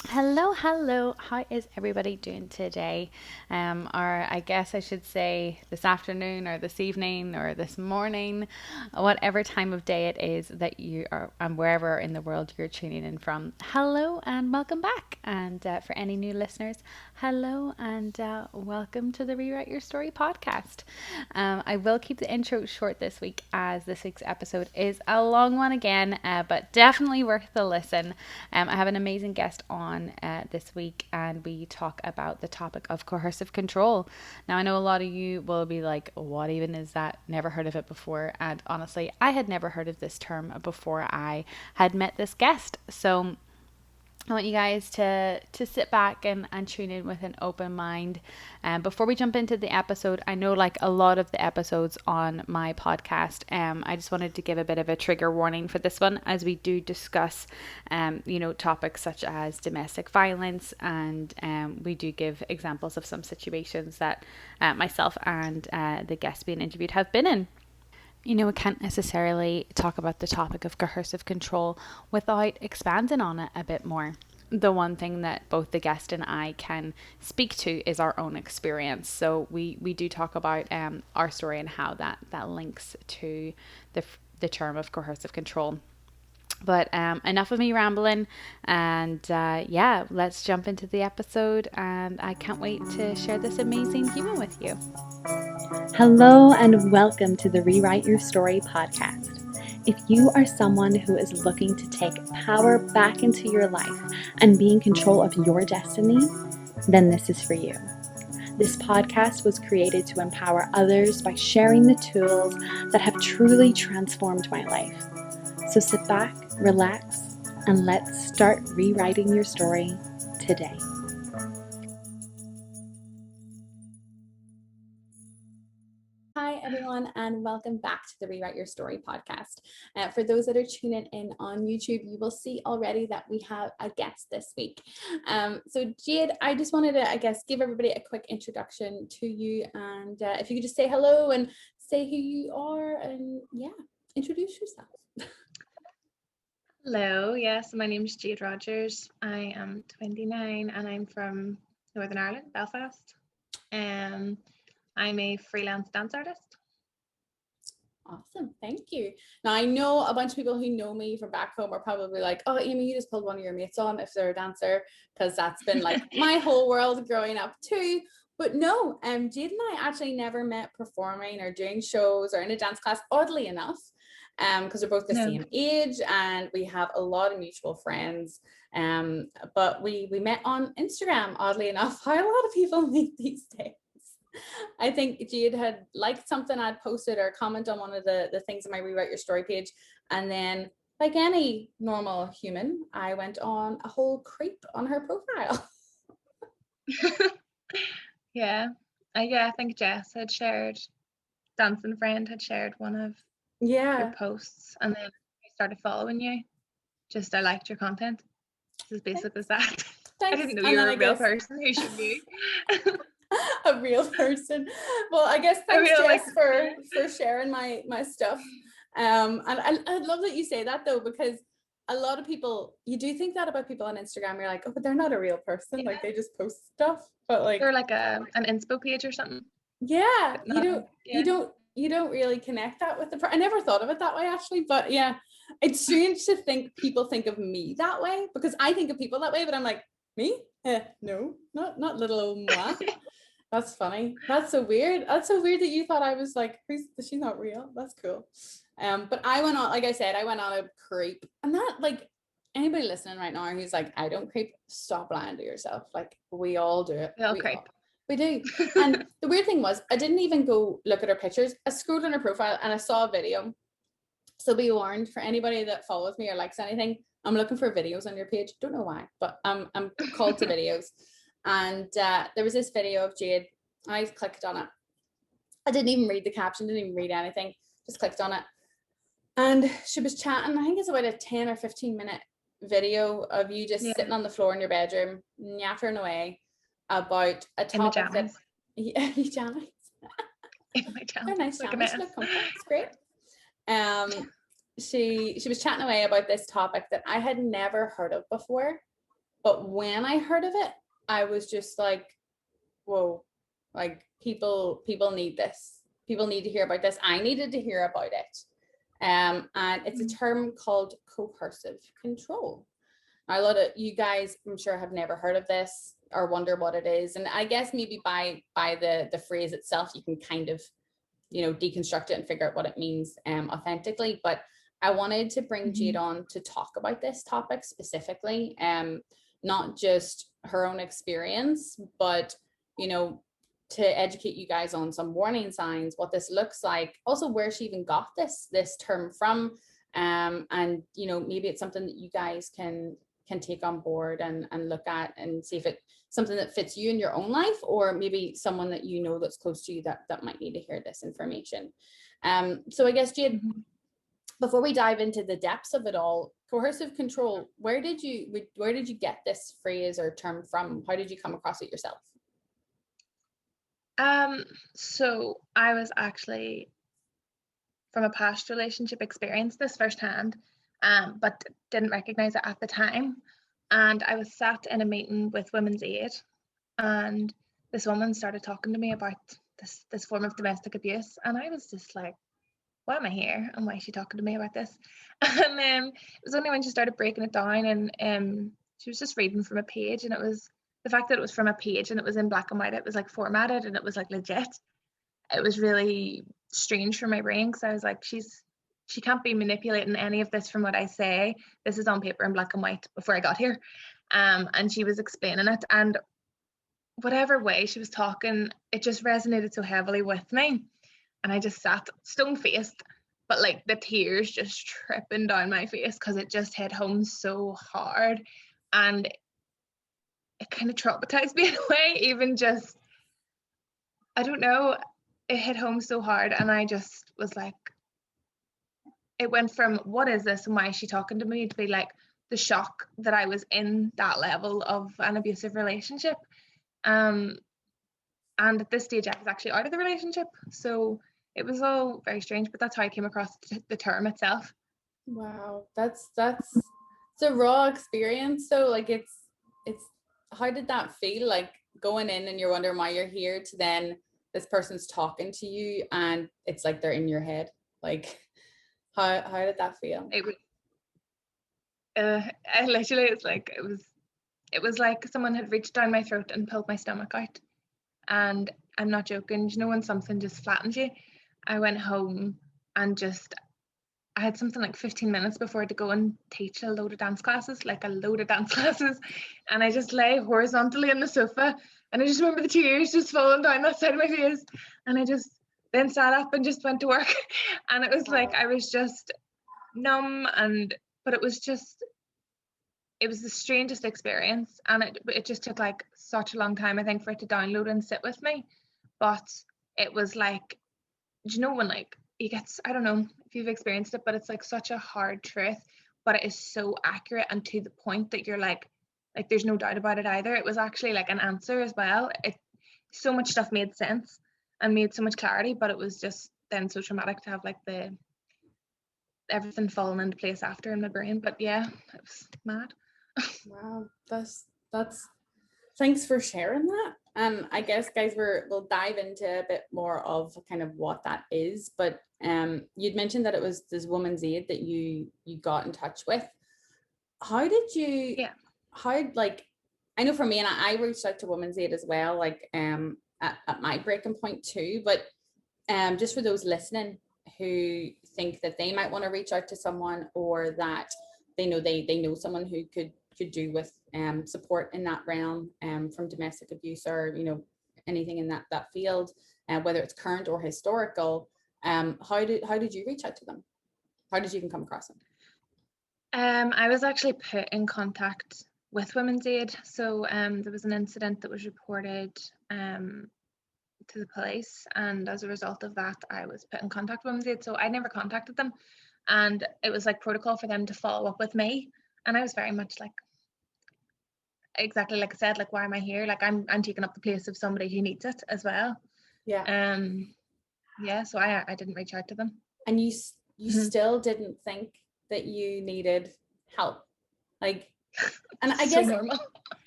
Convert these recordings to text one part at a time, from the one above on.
Hello. How is everybody doing today? Or I guess I should say this afternoon or this evening or this morning, whatever time of day it is that you are, and wherever in the world you're tuning in from. Hello and welcome back. And for any new listeners, hello and welcome to the Rewrite Your Story podcast. I will keep the intro short this week as this week's episode is a long one again, but definitely worth the listen. I have an amazing guest on this week, and we talk about the topic of coercive control. Now, I know a lot of you will be like, what even is that? Never heard of it before. And honestly, I had never heard of this term before I had met this guest. So, I want you guys to sit back and tune in with an open mind. Before we jump into the episode, I know like a lot of the episodes on my podcast, I just wanted to give a bit of a trigger warning for this one as we do discuss, topics such as domestic violence, and we do give examples of some situations that myself and the guest being interviewed have been in. We can't necessarily talk about the topic of coercive control without expanding on it a bit more. The one thing that both the guest and I can speak to is our own experience. So we do talk about our story and how that links to the term of coercive control. But enough of me rambling, and let's jump into the episode. And I can't wait to share this amazing human with you. Hello and welcome to the Rewrite Your Story podcast. If you are someone who is looking to take power back into your life and be in control of your destiny, then this is for you. This podcast was created to empower others by sharing the tools that have truly transformed my life. So sit back, relax, and let's start rewriting your story today. Hi, everyone, and welcome back to the Rewrite Your Story podcast. For those that are tuning in on YouTube, you will see already that we have a guest this week. So Jade, I just wanted to, give everybody a quick introduction to you, and if you could just say hello and say who you are, and introduce yourself. Hello, yes, my name is Jade Rogers. I am 29 and I'm from Northern Ireland, Belfast. I'm a freelance dance artist. Awesome, thank you. Now I know a bunch of people who know me from back home are probably like, oh Amy, you just pulled one of your mates on if they're a dancer, because that's been like my whole world growing up too. But no, Jade and I actually never met performing or doing shows or in a dance class, oddly enough, because we're both the same age and we have a lot of mutual friends. But we met on Instagram, oddly enough, how a lot of people meet these days. I think Jade had liked something I'd posted or comment on one of the things in my Rewrite Your Story page. And then, like any normal human, I went on a whole creep on her profile. I think Jess had shared, Dancing Friend had shared one of your posts, and then I started following you. I liked your content. It's as basic as that. Thanks. I didn't know you were a real person who should be. A real person. Well, I guess thanks Jess for sharing my stuff. And I love that you say that though, because a lot of people, you do think that about people on Instagram. You're like, oh, but they're not a real person. Like they just post stuff, but like they're like an inspo page or something. Yeah, you don't really connect that with I never thought of it that way actually, but yeah, it's strange to think people think of me that way, because I think of people that way, but I'm like, me? No, not little old moi. That's funny. That's so weird. That's so weird that you thought I was like, she's not real. That's cool. But I went on, like I said, I went on a creep, and that, like, anybody listening right now who's like, I don't creep, stop lying to yourself. Like, we all do it. We do. And the weird thing was, I didn't even go look at her pictures. I scrolled on her profile and I saw a video. So be warned, for anybody that follows me or likes anything, I'm looking for videos on your page. Don't know why, but I'm called to videos. And there was this video of Jade. I clicked on it. I didn't even read the caption, didn't even read anything, just clicked on it. And she was chatting, I think it's about a 10 or 15 minute video of you just sitting on the floor in your bedroom, yapping away about a topic that jammies. In my jammies. Nice jammies. It's great. She was chatting away about this topic that I had never heard of before, But when I heard of it, I was just like, whoa, like people need this. People need to hear about this. I needed to hear about it. And it's a term called coercive control. A lot of you guys, I'm sure, have never heard of this or wonder what it is. And I guess maybe by the phrase itself, you can kind of, deconstruct it and figure out what it means authentically. But I wanted to bring Jade on to talk about this topic specifically, not just her own experience, but, to educate you guys on some warning signs, what this looks like, also where she even got this term from. And, maybe it's something that you guys can take on board and look at and see if it's something that fits you in your own life, or maybe someone that that's close to you that might need to hear this information. So I guess, Jade, before we dive into the depths of it all, coercive control, where did you get this phrase or term from? How did you come across it yourself? So I was actually from a past relationship experienced this firsthand, but didn't recognize it at the time. And I was sat in a meeting with Women's Aid, and this woman started talking to me about this form of domestic abuse, and I was just like, why am I here and why is she talking to me about this? And then it was only when she started breaking it down, and she was just reading from a page, and it was the fact that it was from a page and it was in black and white, it was like formatted and it was like legit. It was really strange for my brain, because I was like, she can't be manipulating any of this from what I say. This is on paper in black and white before I got here. And she was explaining it, and whatever way she was talking, it just resonated so heavily with me. And I just sat stone-faced, but like the tears just tripping down my face, because it just hit home so hard. And it kind of traumatized me in a way, even just, I don't know, it hit home so hard. And I just was like, it went from what is this and why is she talking to me, to be like the shock that I was in that level of an abusive relationship. And at this stage I was actually out of the relationship, so it was all very strange, but that's how I came across the term itself. Wow, that's it's a raw experience. So like it's how did that feel, like going in and you're wondering why you're here, to then this person's talking to you and it's like they're in your head? Like how did that feel? It was I literally, it was like someone had reached down my throat and pulled my stomach out. And I'm not joking, you know when something just flattens you? I went home and I had something like 15 minutes before I had to go and teach a load of dance classes. And I just lay horizontally on the sofa, and I just remember the tears just falling down that side of my face. And I just then sat up and just went to work. And it was like, I was just numb, but it was the strangest experience. And it just took like such a long time, I think, for it to download and sit with me. But it was like, do you know when like you get, I don't know if you've experienced it, but it's like such a hard truth, but it is so accurate and to the point that you're like there's no doubt about it either. It was actually like an answer as well. So much stuff made sense and made so much clarity, but it was just then so traumatic to have like everything falling into place after in my brain. But yeah, it was mad. Wow, that's thanks for sharing that. I guess, guys, we'll dive into a bit more of kind of what that is. But you'd mentioned that it was this Women's Aid that you got in touch with. How did you? Yeah. How, like, I know for me, and I reached out to Women's Aid as well, like at my breaking point too. But just for those listening who think that they might want to reach out to someone, or that they know someone who could do with support in that realm from domestic abuse, or anything in that field, whether it's current or historical, how did you reach out to them? How did you even come across them? I was actually put in contact with Women's Aid. So there was an incident that was reported to the police, and as a result of that I was put in contact with Women's Aid. So I never contacted them, and it was like protocol for them to follow up with me, and I was very much like, exactly like I said, like, why am I here? Like I'm taking up the place of somebody who needs it as well. Yeah. Yeah, so I didn't reach out to them. And you still didn't think that you needed help? Like, And I so guess normal.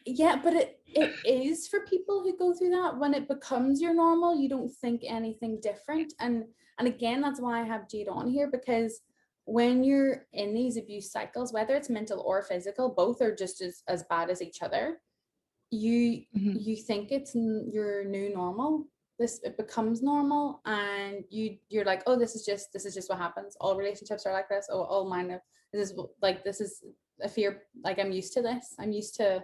Yeah, but it is for people who go through that. When it becomes your normal, you don't think anything different. And again, that's why I have Jade on here, because when you're in these abuse cycles, whether it's mental or physical, both are just as bad as each other. You think it's your new normal. It becomes normal, and you're like, oh, this is just what happens. All relationships are like this. Oh, all mine are, this is a fear. Like, I'm used to this. I'm used to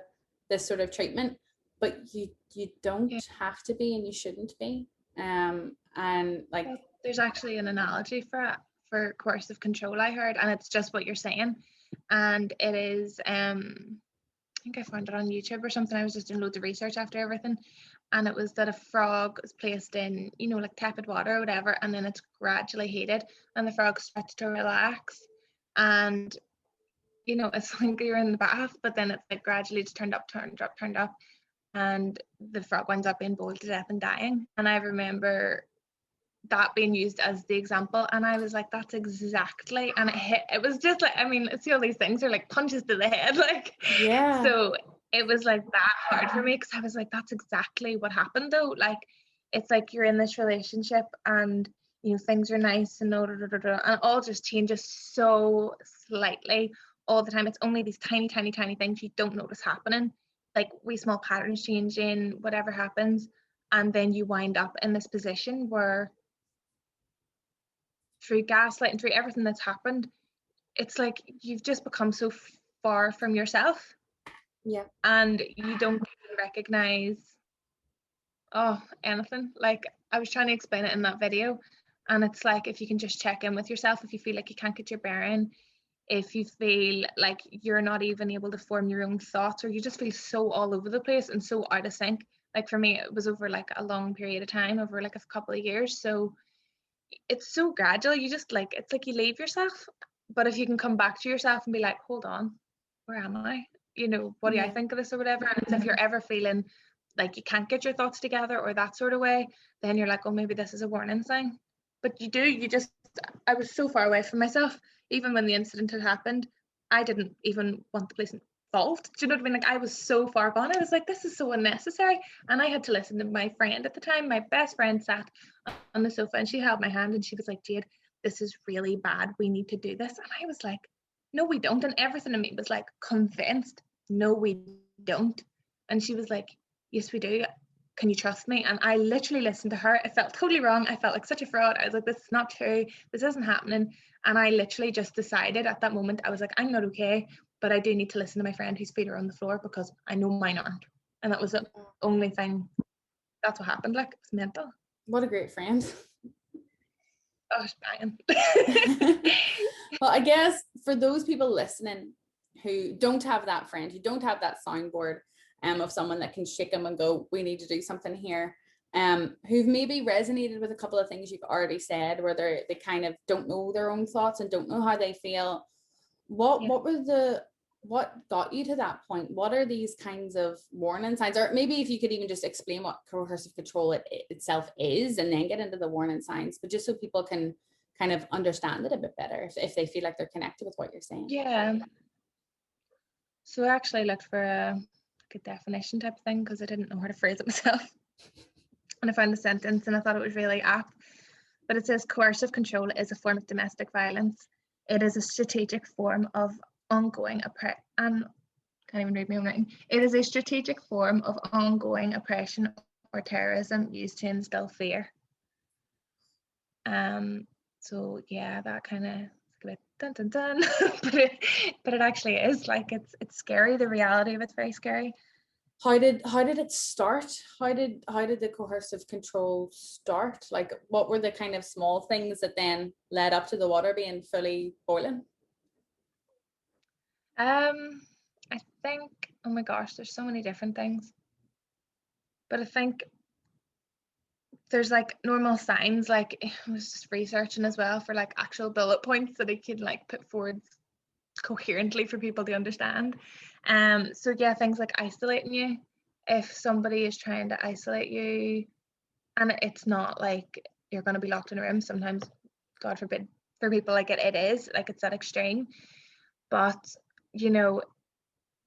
this sort of treatment. But you don't have to be, and you shouldn't be. And like, there's actually an analogy for coercive control I heard, and it's just what you're saying, and it is I think I found it on YouTube or something. I was just doing loads of research after everything, and it was that a frog is placed in, you know, like tepid water or whatever, and then it's gradually heated, and the frog starts to relax, and you know, it's like you're in the bath, but then it's like gradually just turned up, and the frog winds up being boiled to death and dying. And I remember that being used as the example, and I was like, that's exactly, and it was just like, I mean, see, all these things are like punches to the head, like, yeah. So it was like that hard for me, because I was like, that's exactly what happened though. Like, it's like you're in this relationship, and you know, things are nice, and and it all just changes so slightly all the time. It's only these tiny things you don't notice happening, like wee small patterns changing, whatever happens, and then you wind up in this position where, through gaslighting, through everything that's happened, it's like you've just become so far from yourself. Yeah. And you don't even recognize anything. Like, I was trying to explain it in that video, and it's like, if you can just check in with yourself, if you feel like you can't get your bearing, if you feel like you're not even able to form your own thoughts, or you just feel so all over the place and so out of sync. Like, for me, it was over like a long period of time, over like a couple of years. So it's so gradual. You just like, it's like you leave yourself, but if you can come back to yourself and be like, hold on, where am I? You know, what do I think of this or whatever? And if you're ever feeling like you can't get your thoughts together or that sort of way, then you're like, oh, maybe this is a warning sign. But I was so far away from myself. Even when the incident had happened, I didn't even want the police involved. Do you know what I mean? Like, I was so far gone. I was like, this is so unnecessary. And I had to listen to my friend at the time. My best friend sat on the sofa, and she held my hand, and she was like, Jade, this is really bad. We need to do this. And I was like, no, we don't. And everything in me was like convinced, no, we don't. And she was like, yes, we do. Can you trust me? And I literally listened to her. I felt totally wrong. I felt like such a fraud. I was like, this is not true. This isn't happening. And I literally just decided at that moment, I was like, I'm not okay, but I do need to listen to my friend whose feet are on the floor, because I know mine aren't. And that was the only thing. That's what happened. Like, it's mental. What a great friend. Oh, it's banging. Well, I guess for those people listening who don't have that friend, who don't have that soundboard of someone that can shake them and go, we need to do something here, who've maybe resonated with a couple of things you've already said, where they kind of don't know their own thoughts and don't know how they feel, what got you to that point? What are these kinds of warning signs? Or maybe if you could even just explain what coercive control itself is, and then get into the warning signs, but just so people can kind of understand it a bit better, if they feel like they're connected with what you're saying. Yeah. So I actually looked for a definition type thing, because I didn't know how to phrase it myself. And I found the sentence, and I thought it was really apt. But it says, coercive control is a form of domestic violence. It is a strategic form of ongoing can't even read my own writing. It is a strategic form of ongoing oppression or terrorism used to instill fear. So yeah, that kind of like dun dun dun. but it actually is, like, it's scary. The reality of it's very scary. How did it start? How did the coercive control start? Like, what were the kind of small things that then led up to the water being fully boiling? I think, oh my gosh, there's so many different things. But I think there's like normal signs, like I was just researching as well for like actual bullet points that I could like put forward coherently for people to understand. So yeah, things like isolating you. If somebody is trying to isolate you, and it's not like you're going to be locked in a room, sometimes, God forbid, for people like it is like, it's that extreme. But you know,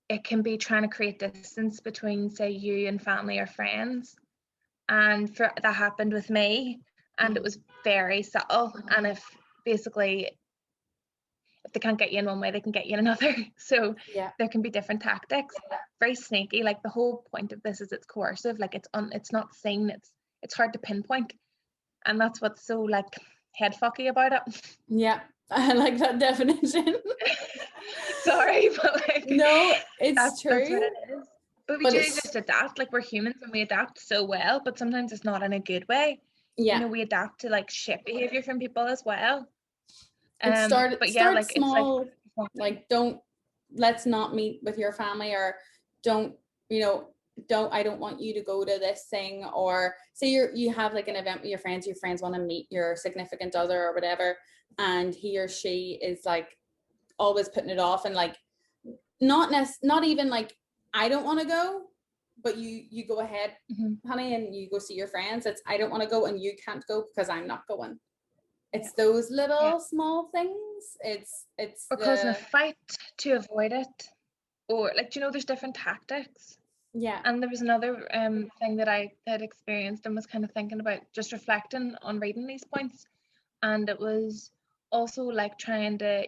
it can be trying to create distance between, say, you and family or friends. And that happened with me, and it was very subtle. And if they can't get you in one way, they can get you in another. So there can be different tactics. Very sneaky. Like, the whole point of this is it's coercive. Like, it's not seen. It's hard to pinpoint, and that's what's so like head fucky about it. Yeah, I like that definition. Sorry, but like, no, it's true. That's what it is. But we do just adapt. Like, we're humans and we adapt so well, but sometimes it's not in a good way. Yeah, you know, we adapt to like shit behavior from people as well. Start small. It's like let's not meet with your family, or don't I don't want you to go to this thing, or say you have like an event with your friends want to meet your significant other or whatever, and he or she is like always putting it off, and like not even like, I don't want to go, but you go ahead, honey, and you go see your friends. It's, I don't want to go and you can't go because I'm not going. It's those little small things. It's or causing a fight to avoid it, or like, there's different tactics. Yeah. And there was another thing that I had experienced and was kind of thinking about, just reflecting on reading these points, and it was also like trying to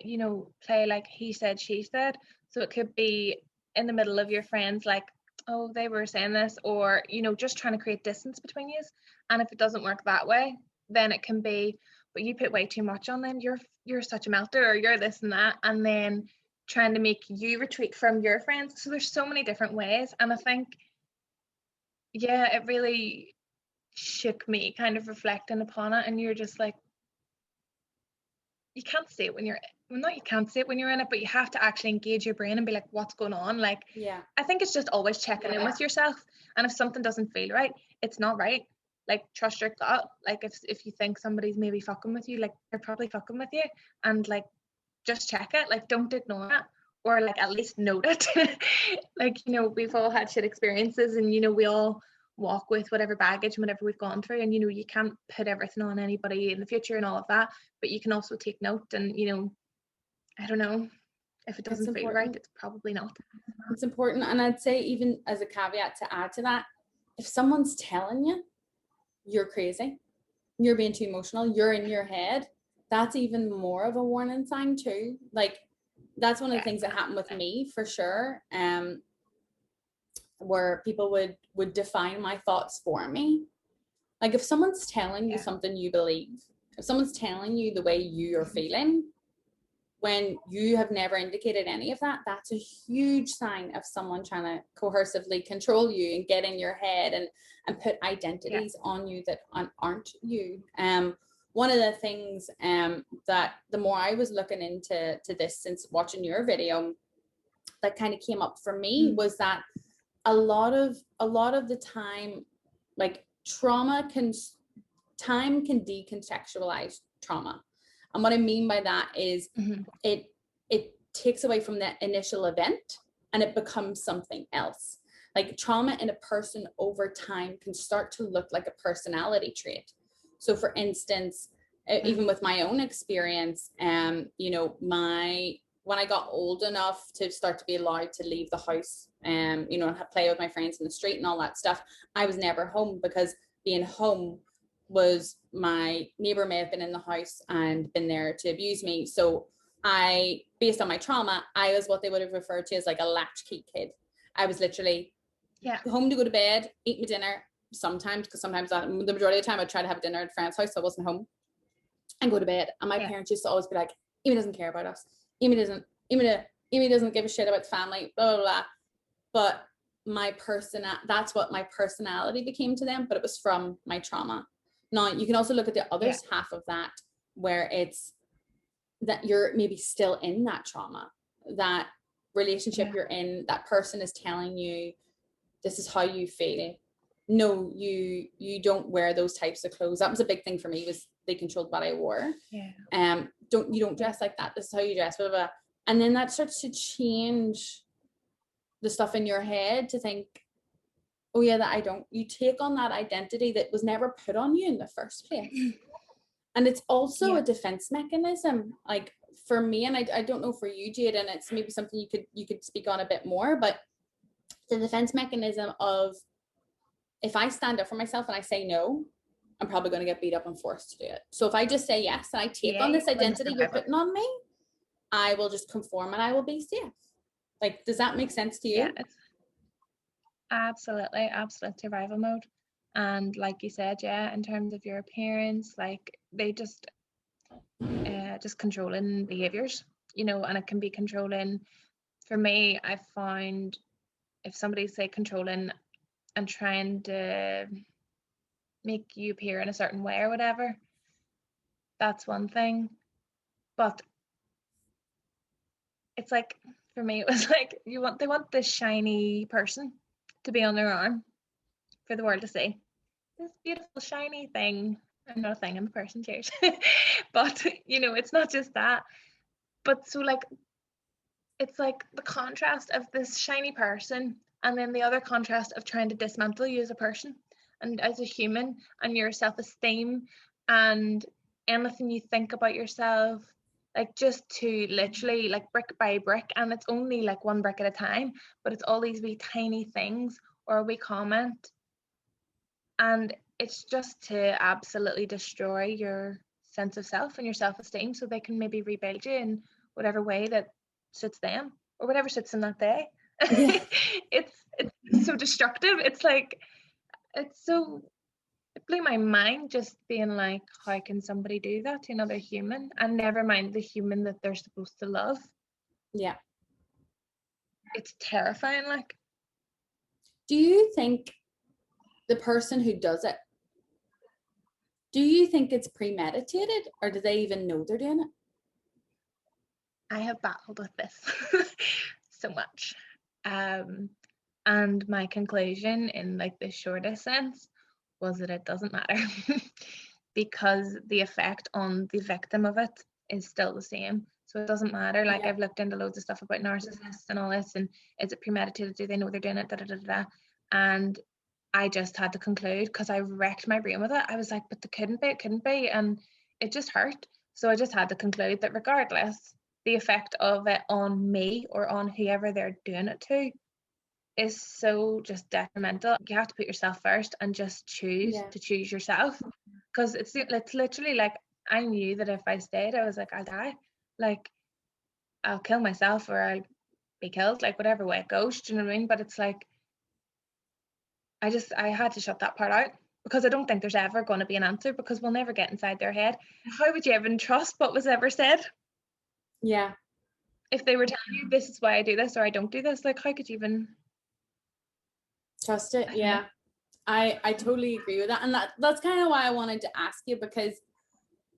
play like he said, she said. So it could be in the middle of your friends, like, oh, they were saying this, or just trying to create distance between you. And if it doesn't work that way, then it can be, but you put way too much on them, you're such a melter, or you're this and that, and then trying to make you retreat from your friends. So there's so many different ways, and I think it really shook me kind of reflecting upon it. And you're just like, you can't see it when you're you can't see it when you're in it, but you have to actually engage your brain and be like, what's going on? Like, I think it's just always checking in with yourself, and if something doesn't feel right, it's not right. Like, trust your gut. Like, if you think somebody's maybe fucking with you, like, they're probably fucking with you, and like, just check it. Like, don't ignore it, or like, at least note it. Like, we've all had shit experiences, and we all walk with whatever baggage and whatever we've gone through, and you can't put everything on anybody in the future and all of that, but you can also take note. And I don't know, if it doesn't feel right, it's probably not. It's important. And I'd say, even as a caveat to add to that, if someone's telling you you're crazy, you're being too emotional, you're in your head, that's even more of a warning sign too. Like, that's one of the things that happened with me, for sure, where people would define my thoughts for me. Like, if someone's telling you something you believe, if someone's telling you the way you're feeling, when you have never indicated any of that, that's a huge sign of someone trying to coercively control you and get in your head and put identities on you that aren't you. One of the things that the more I was looking into this since watching your video, that kind of came up for me was that a lot of the time, like, time can decontextualize trauma. And what I mean by that is it takes away from the initial event and it becomes something else. Like, trauma in a person over time can start to look like a personality trait. So for instance, even with my own experience, when I got old enough to start to be allowed to leave the house, and play with my friends in the street and all that stuff, I was never home, because being home was, my neighbor may have been in the house and been there to abuse me. So based on my trauma, I was what they would have referred to as like a latchkey kid. I was literally home to go to bed, eat my dinner, sometimes, because sometimes the majority of the time I'd try to have dinner at a friend's house, so I wasn't home, and go to bed. And my parents used to always be like, Amy doesn't care about us. Amy doesn't give a shit about the family, blah, blah, blah. But that's what my personality became to them, but it was from my trauma. Now, you can also look at the other half of that, where it's that you're maybe still in that trauma, that relationship you're in, that person is telling you, this is how you feel. No, you don't wear those types of clothes. That was a big thing for me, was they controlled what I wore. You don't dress like that. This is how you dress, blah, blah, blah. And then that starts to change the stuff in your head to think, oh yeah, you take on that identity that was never put on you in the first place. And it's also a defense mechanism. Like, for me, and I don't know for you, Jade, and it's maybe something you could speak on a bit more, but the defense mechanism of, if I stand up for myself and I say no, I'm probably going to get beat up and forced to do it. So if I just say yes and I take on this identity you're putting on me, I will just conform and I will be safe. Like, does that make sense to you? Yeah, it's absolute survival mode. And like you said, yeah, in terms of your appearance, like they just controlling behaviors, you know, and it can be controlling. For me, I found if somebody's say controlling and trying to make you appear in a certain way or whatever, that's one thing. But it's like, for me, it was like they want this shiny person to be on their arm for the world to see. This beautiful shiny thing. I'm not a thing, I'm a person, cheers. But you know, it's not just that. But so like, it's like the contrast of this shiny person and then the other contrast of trying to dismantle you as a person and as a human and your self-esteem and anything you think about yourself, like just to literally like brick by brick, and it's only like one brick at a time, but it's all these wee tiny things or a wee comment, and it's just to absolutely destroy your sense of self and your self-esteem so they can maybe rebuild you in whatever way that suits them or whatever suits them that day. Yeah. it's so destructive. It's like, it's so, it blew my mind just being like, how can somebody do that to another human, and never mind the human that they're supposed to love? Yeah, it's terrifying. Like, do you think the person who does it, do you think it's premeditated, or do they even know they're doing it? I have battled with this so much. And my conclusion in like the shortest sense was that it doesn't matter because the effect on the victim of it is still the same. So it doesn't matter. Like, I've looked into loads of stuff about narcissists and all this, and is it premeditated? Do they know they're doing it? Da, da, da, da. And I just had to conclude, because I wrecked my brain with it. I was like, but it couldn't be. And it just hurt. So I just had to conclude that regardless, the effect of it on me or on whoever they're doing it to is so just detrimental. You have to put yourself first and just choose to choose yourself, because it's literally like, I knew that if I stayed, I was like, I'll die, like I'll kill myself or I'll be killed, like whatever way it goes, do you know what I mean? But it's like, I had to shut that part out, because I don't think there's ever going to be an answer, because we'll never get inside their head. How would you even trust what was ever said? Yeah, if they were telling you this is why I do this or I don't do this, like how could you even trust it? Yeah, I totally agree with that, and that's kind of why I wanted to ask you, because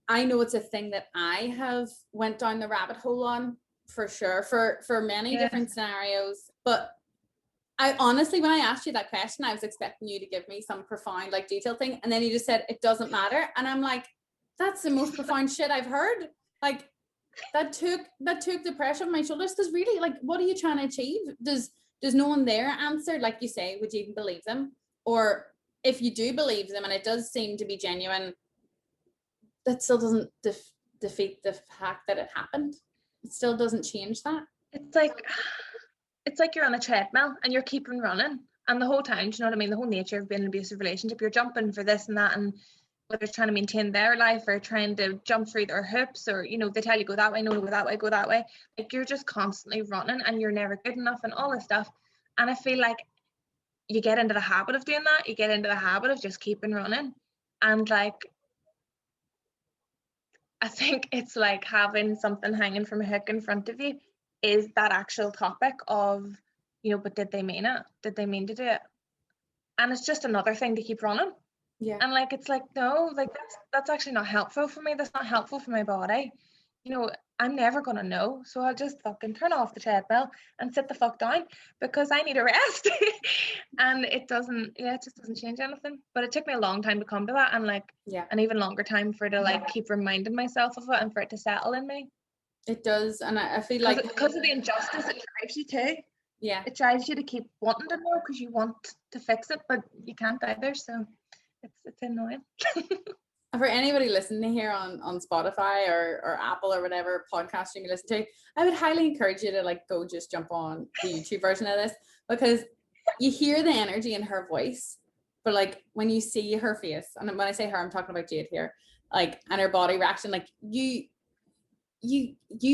I know it's a thing that I have went down the rabbit hole on, for sure, for many different scenarios. But I honestly, when I asked you that question, I was expecting you to give me some profound, like, detailed thing, and then you just said it doesn't matter, and I'm like, that's the most profound shit I've heard. Like, that took the pressure off my shoulders, because really, like, what are you trying to achieve? Does no one there answer, like you say, would you even believe them? Or if you do believe them and it does seem to be genuine, that still doesn't defeat the fact that it happened. It still doesn't change that. It's like you're on a treadmill and you're keeping running, and the whole time, do you know what I mean, the whole nature of being in an abusive relationship, you're jumping for this and that, and whether it's trying to maintain their life or trying to jump through their hoops, or, you know, they tell you go that way, no, go that way, go that way. Like, you're just constantly running and you're never good enough and all this stuff. And I feel like you get into the habit of doing that. You get into the habit of just keeping running. And like, I think it's like having something hanging from a hook in front of you is that actual topic of, you know, but did they mean it? Did they mean to do it? And it's just another thing to keep running. Yeah. And like, it's like, no, like that's actually not helpful for me. That's not helpful for my body. You know, I'm never going to know. So I'll just fucking turn off the treadmill and sit the fuck down, because I need a rest. And it just doesn't change anything. But it took me a long time to come to that, and like, an even longer time for it to like keep reminding myself of it and for it to settle in me. It does. And I feel like because of the injustice, it drives you too. Yeah. It drives you to keep wanting to know, because you want to fix it, but you can't either. So it's annoying. For anybody listening here on Spotify or Apple or whatever podcast you listen to, I would highly encourage you to like go just jump on the YouTube version of this, because you hear the energy in her voice, but like when you see her face, and when I say her, I'm talking about Jade here, like, and her body reaction, like you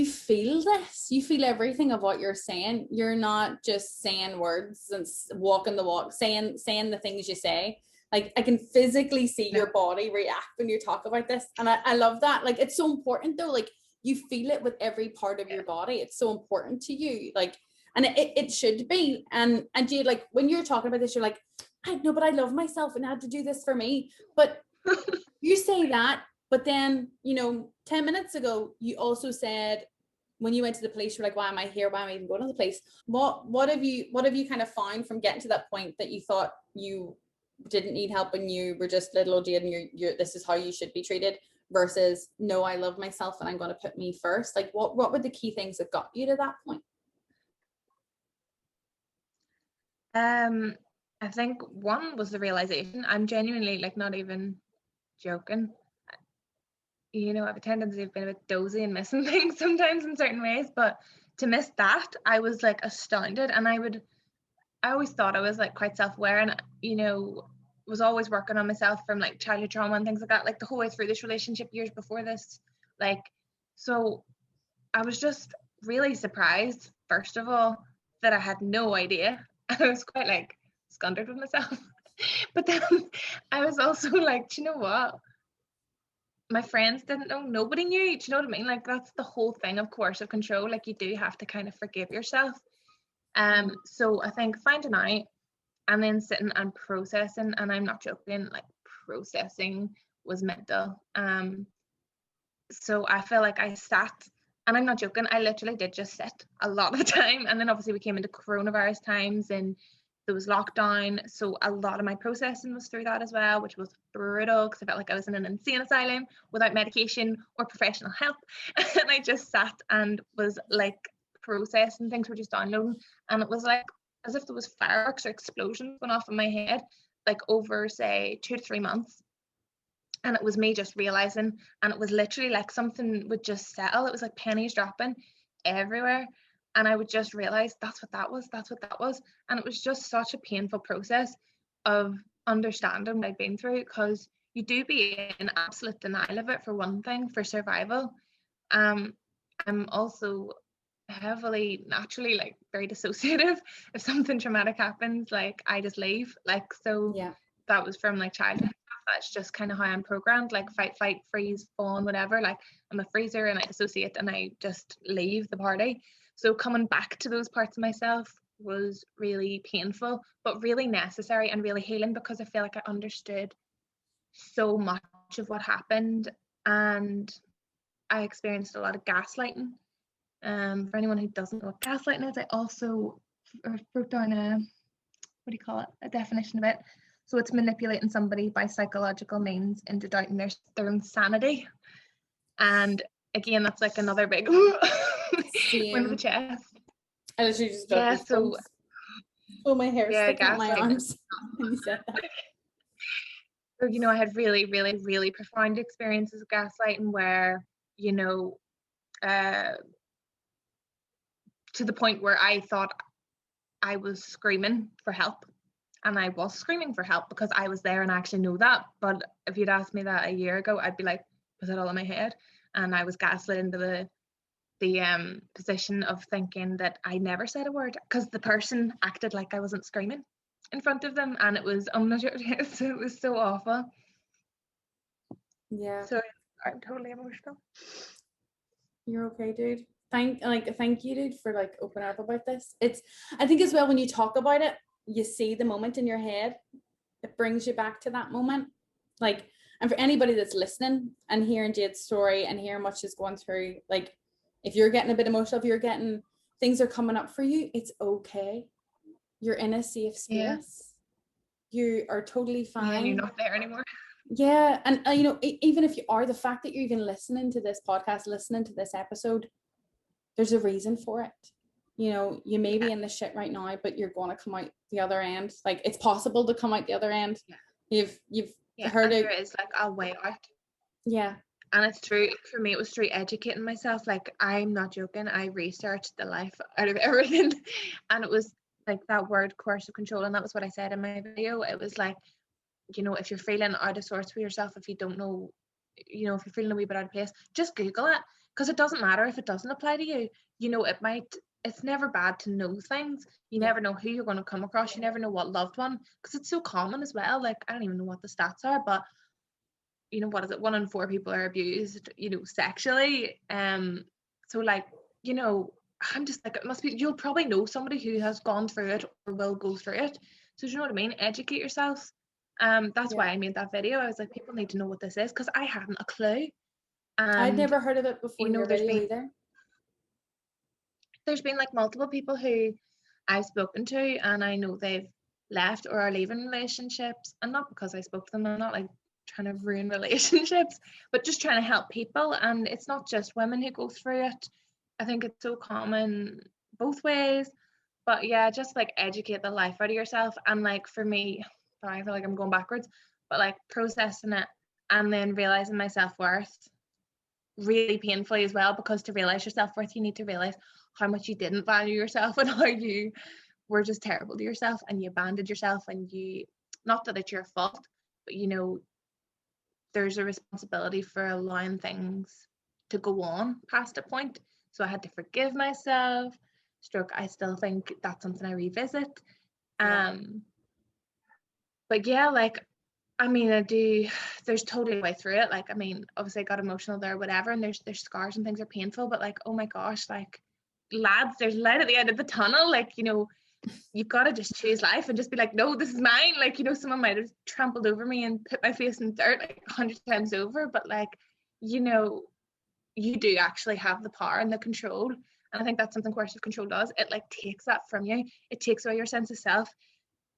feel this, you feel everything of what you're saying. You're not just saying words and walking the walk, saying the things you say. Like I can physically see your body react when you talk about this. And I love that. Like it's so important though. Like you feel it with every part of your body. It's so important to you. Like, and it should be. And Jade, like when you're talking about this, you're like, I know, but I love myself and I had to do this for me. But you say that, but then, 10 minutes ago, you also said when you went to the police, you're like, why am I here? Why am I even going to the police? What have you kind of found from getting to that point that you thought you didn't need help and you were just little old Jade and you're this is how you should be treated, versus no, I love myself and I'm going to put me first? Like what were the key things that got you to that point? I think one was the realization. I'm genuinely like not even joking. I have a tendency of being a bit dozy and missing things sometimes in certain ways, but to miss that, I was like astounded. And I always thought I was like quite self-aware, and was always working on myself from like childhood trauma and things like that, like the whole way through this relationship, years before this. Like, so I was just really surprised, first of all, that I had no idea. I was quite like scundered with myself. But then I was also like, do you know what? My friends didn't know, nobody knew, do you know what I mean? Like that's the whole thing of coercive control. Like you do have to kind of forgive yourself. So I think finding out and then sitting and processing, and I'm not joking, like processing was mental. So I feel like I sat, and I'm not joking, I literally did just sit a lot of the time. And then obviously we came into coronavirus times and there was lockdown, so a lot of my processing was through that as well, which was brutal because I felt like I was in an insane asylum without medication or professional help. And I just sat and was like processing things, were just downloading, and it was like as if there was fireworks or explosions going off in my head, like over say 2 to 3 months. And it was me just realizing, and it was literally like something would just settle. It was like pennies dropping everywhere. And I would just realize that's what that was. And it was just such a painful process of understanding what I'd been through, because you do be in absolute denial of it, for one thing, for survival. I'm also heavily, naturally, like very dissociative. If something traumatic happens, like I just leave. Like, so yeah, that was from like childhood. That's just kind of how I'm programmed, like fight, freeze, fawn, whatever. Like I'm a freezer and I dissociate and I just leave the party. So coming back to those parts of myself was really painful, but really necessary and really healing, because I feel like I understood so much of what happened. And I experienced a lot of gaslighting. For anyone who doesn't know what gaslighting is, I also wrote down a definition of it. So it's manipulating somebody by psychological means into doubting their own sanity. And again, that's like another big win to the chest. I literally just got my hair sticking out my arms when you said that. So, I had really, really, really profound experiences of gaslighting where, to the point where I thought I was screaming for help. And I was screaming for help because I was there and I actually know that. But if you'd asked me that a year ago, I'd be like, was it all in my head? And I was gaslit into the position of thinking that I never said a word because the person acted like I wasn't screaming in front of them. And it was, it was so awful. Yeah. So I'm totally emotional. You're okay, dude. Thank you, dude, for like opening up about this. I think as well, when you talk about it, you see the moment in your head. It brings you back to that moment. Like, and for anybody that's listening and hearing Jade's story and hearing what she's going through, like, if you're getting a bit emotional, if you're getting things are coming up for you, it's okay. You're in a safe space. Yeah. You are totally fine. Yeah, you're not there anymore. Yeah, and even if you are, the fact that you're even listening to this podcast, listening to this episode, there's a reason for it. You may be in the shit right now, but you're going to come out the other end. Like, it's possible to come out the other end. Yeah. You've heard it. There is like a way out. Yeah. And it's true, for me, it was through educating myself. Like, I'm not joking. I researched the life out of everything. And it was like that word coercive control. And that was what I said in my video. It was like, you know, if you're feeling out of sorts for yourself, if you don't know, you know, if you're feeling a wee bit out of place, just Google it. Because it doesn't matter if it doesn't apply to you. You know, it's never bad to know things. You never know who you're going to come across. You never know what loved one. Because it's so common as well. Like, I don't even know what the stats are, but you know, what is it, 1 in 4 people are abused, you know, sexually. So like, you know, I'm just like, it must be, you'll probably know somebody who has gone through it or will go through it. So do you know what I mean? Educate yourself. That's why I made that video. I was like, people need to know what this is, because I hadn't a clue. I'd never heard of it before, you know, your video either. There's been like multiple people who I've spoken to, and I know they've left or are leaving relationships, and not because I spoke to them. I'm not like trying to ruin relationships, but just trying to help people. And it's not just women who go through it. I think it's so common both ways. But yeah, just like educate the life out of yourself. And like for me, sorry, I feel like I'm going backwards, but like processing it and then realizing my self-worth really painfully as well, because to realize your self-worth, you need to realize how much you didn't value yourself and how you were just terrible to yourself, and you abandoned yourself, and you, not that it's your fault, but you know, there's a responsibility for allowing things to go on past a point. So I had to forgive myself. Stroke, I still think that's something I revisit. But yeah, like, I mean, there's totally a way through it. Like, I mean, obviously I got emotional there, whatever, and there's scars and things are painful, but like, oh my gosh, like, lads, there's light at the end of the tunnel. Like, you know, you've got to just choose life and just be like, no, this is mine. Like, you know, someone might have trampled over me and put my face in dirt like 100 times over, but like, you know, you do actually have the power and the control. And I think that's something coercive control does. It like takes that from you. It takes away your sense of self.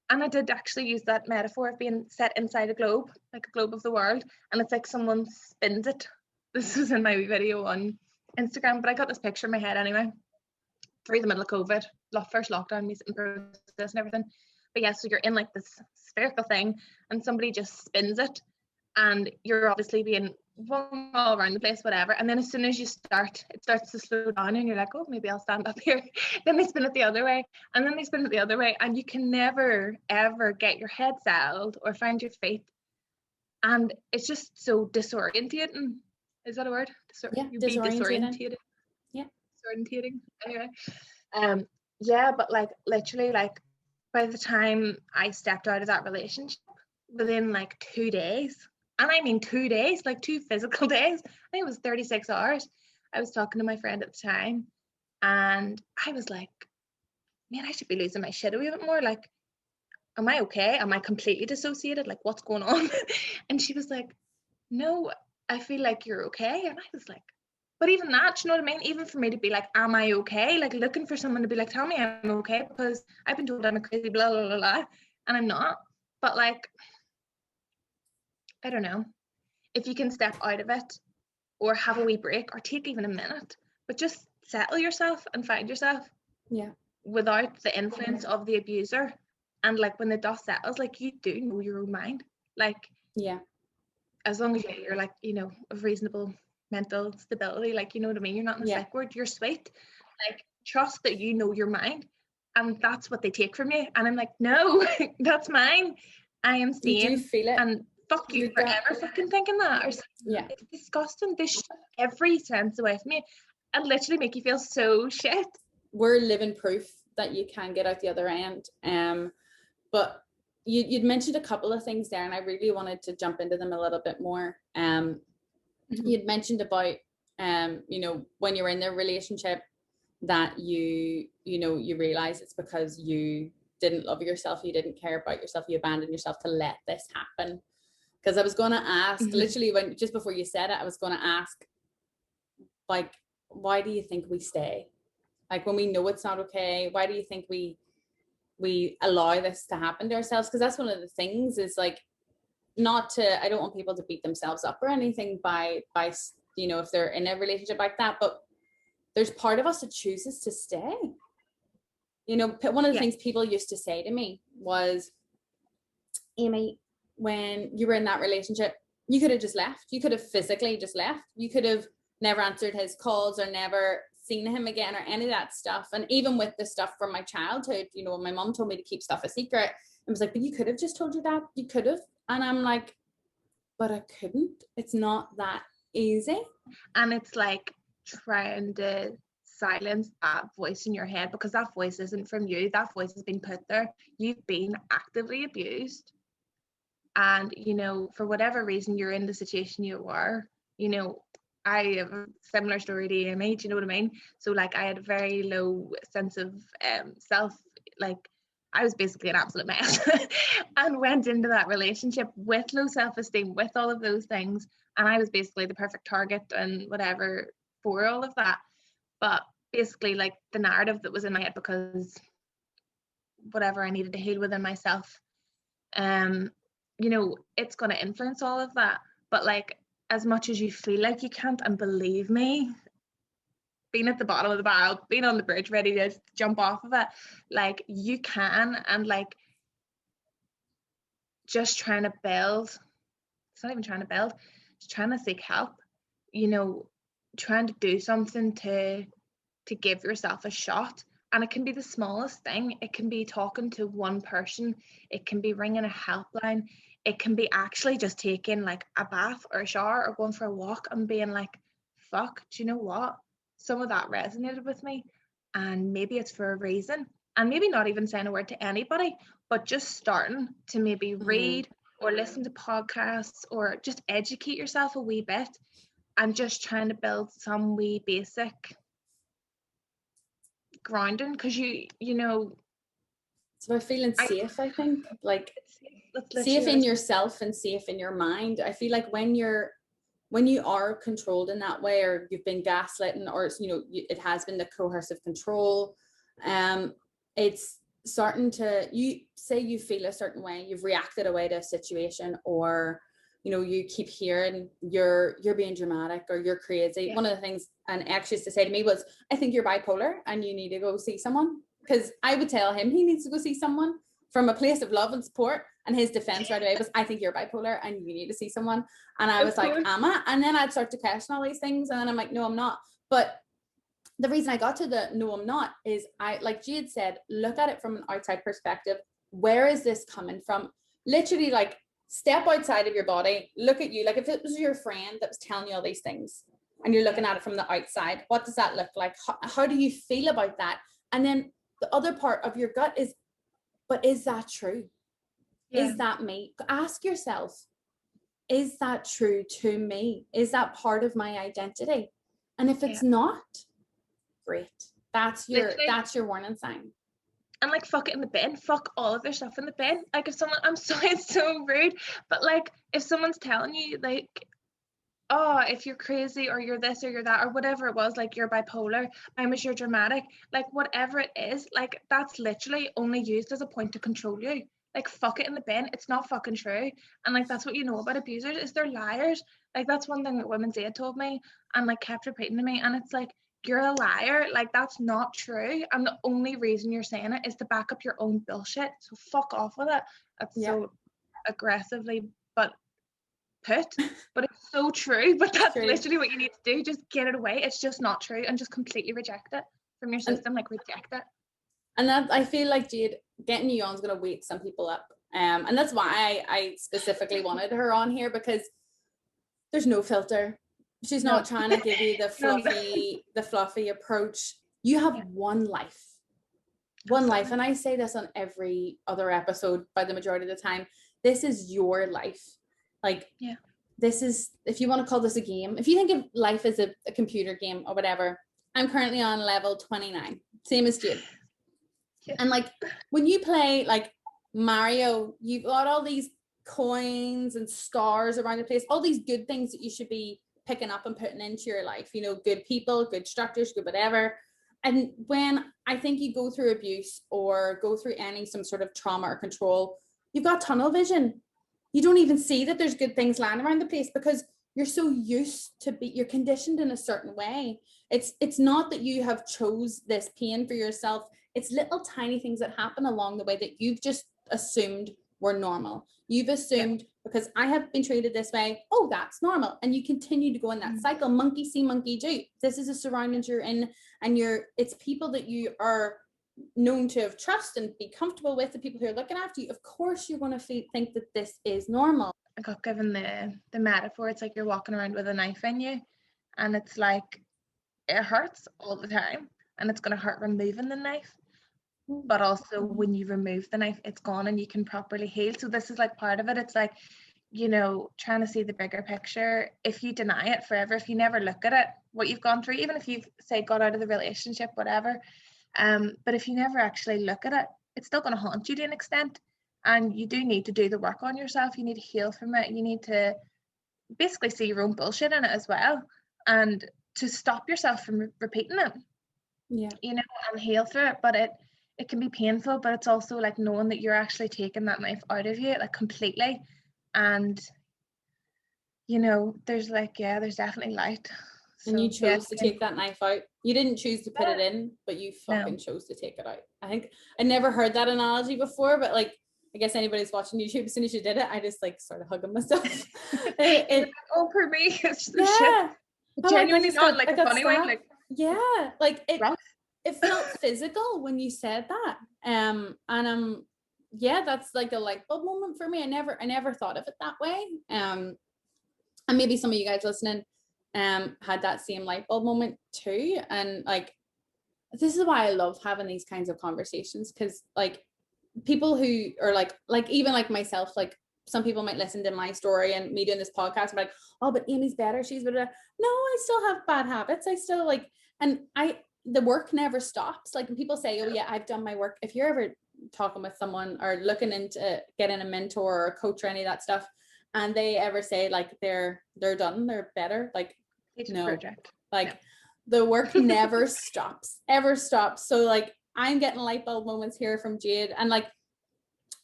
And I did actually use that metaphor of being set inside a globe, like a globe of the world, and it's like someone spins it. This was in my video on Instagram, but I got this picture in my head anyway, through the middle of COVID, first lockdown, me sitting process and everything. But yeah, so you're in like this spherical thing, and somebody just spins it, and you're obviously being flung all around the place, whatever. And then as soon as you start, it starts to slow down, and you're like, oh, maybe I'll stand up here. Then they spin it the other way, and then they spin it the other way, and you can never ever get your head settled or find your feet. And it's just so disorientating. Is that a word? Disorientated. Yeah. Disorientating. Anyway. Yeah, but like literally, like by the time I stepped out of that relationship, within like 2 days, and I mean 2 days, like 2 physical days, I think it was 36 hours, I was talking to my friend at the time, and I was like, man, I should be losing my shit a wee bit more. Like, am I okay? Am I completely dissociated? Like, what's going on? And she was like, no, I feel like you're okay. And I was like, but even that, you know what I mean? Even for me to be like, am I okay? Like looking for someone to be like, tell me I'm okay, because I've been told I'm a crazy blah, blah, blah, blah, and I'm not. But like, I don't know. If you can step out of it or have a wee break or take even a minute, but just settle yourself and find yourself. Yeah. Without the influence of the abuser. And like when the dust settles, like you do know your own mind. Like, yeah, as long as you're like, you know, of reasonable mental stability, like, you know what I mean? You're not in a psych ward, you're sweet. Like, trust that you know your mind. And that's what they take from you. And I'm like, no, that's mine. I am sane. You do feel it. And fuck you forever fucking thinking that. Or it's disgusting. They shut every sense away from you and literally make you feel so shit. We're living proof that you can get out the other end. But you'd mentioned a couple of things there, and I really wanted to jump into them a little bit more. You'd mentioned about you know, when you're in the relationship, that you realize it's because you didn't love yourself, you didn't care about yourself, you abandoned yourself to let this happen. Because I was going to ask, literally when just before you said it, I was going to ask, like, why do you think we stay? Like, when we know it's not okay, why do you think we allow this to happen to ourselves? Because that's one of the things, is like, I don't want people to beat themselves up or anything by you know, if they're in a relationship like that, but there's part of us that chooses to stay. You know, one of the things people used to say to me was, Amy, when you were in that relationship, you could have just left. You could have physically just left. You could have never answered his calls or never seen him again or any of that stuff. And even with the stuff from my childhood, you know, my mom told me to keep stuff a secret. I was like, but you could have just told your dad. You could have. And I'm like, but I couldn't. It's not that easy. And it's like trying to silence that voice in your head, because that voice isn't from you. That voice has been put there. You've been actively abused. And, you know, for whatever reason you're in the situation you were, you know, I have a similar story to Amy, do you know what I mean? So like I had a very low sense of self, like I was basically an absolute mess and went into that relationship with low self-esteem, with all of those things. And I was basically the perfect target and whatever for all of that. But basically like the narrative that was in my head, because whatever I needed to heal within myself, you know, it's going to influence all of that. But like, as much as you feel like you can't, and believe me, being at the bottom of the barrel, being on the bridge ready to jump off of it, like you can. And like just trying to build, it's not even trying to build, just trying to seek help, you know, trying to do something to give yourself a shot. And it can be the smallest thing. It can be talking to one person, it can be ringing a helpline, it can be actually just taking like a bath or a shower or going for a walk and being like, fuck, do you know what, some of that resonated with me, and maybe it's for a reason. And maybe not even saying a word to anybody, but just starting to maybe read or listen to podcasts or just educate yourself a wee bit, and just trying to build some wee basic grounding, because you know, it's about feeling safe. I think like that's safe in yourself and safe in your mind. I feel like when you are controlled in that way, or you've been gaslighting, or you know, it has been the coercive control, it's starting to, you say you feel a certain way, you've reacted away to a situation, or you know, you keep hearing you're being dramatic or you're crazy. Yeah. One of the things an ex used to say to me was, I think you're bipolar and you need to go see someone. Because I would tell him he needs to go see someone from a place of love and support, and his defense right away was, I think you're bipolar and you need to see someone. And I was like, am I? And then I'd start to question all these things, and then I'm like, no, I'm not. But the reason I got to the no, I'm not is, I, like Jade said, look at it from an outside perspective. Where is this coming from? Literally, like, step outside of your body, look at you. Like if it was your friend that was telling you all these things and you're looking at it from the outside, what does that look like? How do you feel about that? And then the other part of your gut is, but is that true? Yeah. Is that me? Ask yourself, is that true to me? Is that part of my identity? And if it's not, great. That's your warning sign. And like, fuck it in the bin, fuck all of their stuff in the bin. Like if someone, I'm sorry, it's so rude, but like if someone's telling you like, oh, if you're crazy or you're this or you're that or whatever it was, like you're bipolar, you're dramatic, like whatever it is, like that's literally only used as a point to control you. Like fuck it in the bin, it's not fucking true. And like that's what you know about abusers, is they're liars. Like that's one thing that Women's Aid told me and like kept repeating to me, and it's like, you're a liar, like that's not true, and the only reason you're saying it is to back up your own bullshit, so fuck off with it. That's so aggressively but it's so true, but that's literally what you need to do. Just get it away, it's just not true, and just completely reject it from your system, like reject it. And that, I feel like, Jade, getting you on is going to wake some people up, and that's why I specifically wanted her on here, because there's no filter. She's not trying to give you the fluffy approach. You have one life. And I say this on every other episode by the majority of the time. This is your life. Like, this is, if you want to call this a game, if you think of life as a computer game or whatever, I'm currently on level 29, same as Jade. And like, when you play like Mario, you've got all these coins and stars around the place, all these good things that you should be picking up and putting into your life, you know, good people, good structures, good whatever. And when I think you go through abuse or go through some sort of trauma or control, you've got tunnel vision. You don't even see that there's good things lying around the place, because you're so used to you're conditioned in a certain way. It's not that you have chose this pain for yourself. It's little tiny things that happen along the way that you've just assumed were normal. You've assumed because I have been treated this way, oh, that's normal. And you continue to go in that cycle. Monkey see, monkey do. This is the surroundings you're in, and it's people that you are known to have trust and be comfortable with, the people who are looking after you. Of course you're going to think that this is normal. I got given the metaphor. It's like you're walking around with a knife in you, and it's like it hurts all the time, and it's going to hurt removing the knife, but also when you remove the knife, it's gone and you can properly heal. So this is like part of it. It's like, you know, trying to see the bigger picture. If you deny it forever, if you never look at it, what you've gone through, even if you've, say, got out of the relationship, whatever, but if you never actually look at it, it's still going to haunt you to an extent. And you do need to do the work on yourself. You need to heal from it. You need to basically see your own bullshit in it as well, and to stop yourself from repeating it. Yeah, you know, and heal through it. But it can be painful, but it's also like knowing that you're actually taking that knife out of you, like, completely. And you know, there's like, there's definitely light. So, and you chose to take that knife out. You didn't choose to put it in, but you fucking chose to take it out. I think I never heard that analogy before, but like, I guess anybody's watching YouTube, as soon as you did it, I just like started hugging myself. Oh, for me, it's the shit. Genuinely not like a funny way, like, like it felt physical when you said that. And that's like a light bulb moment for me. I never thought of it that way. And maybe some of you guys listening had that same light bulb moment too. And like, this is why I love having these kinds of conversations, because like people who are like even like myself, like some people might listen to my story and me doing this podcast and be like, oh, but Amy's better, she's better. No, I still have bad habits. I still like, and the work never stops. Like when people say, oh yeah, I've done my work. If you're ever talking with someone or looking into getting a mentor or a coach or any of that stuff, and they ever say like they're done, they're better, like, no, project. Like the work never ever stops. So like I'm getting light bulb moments here from Jade, and like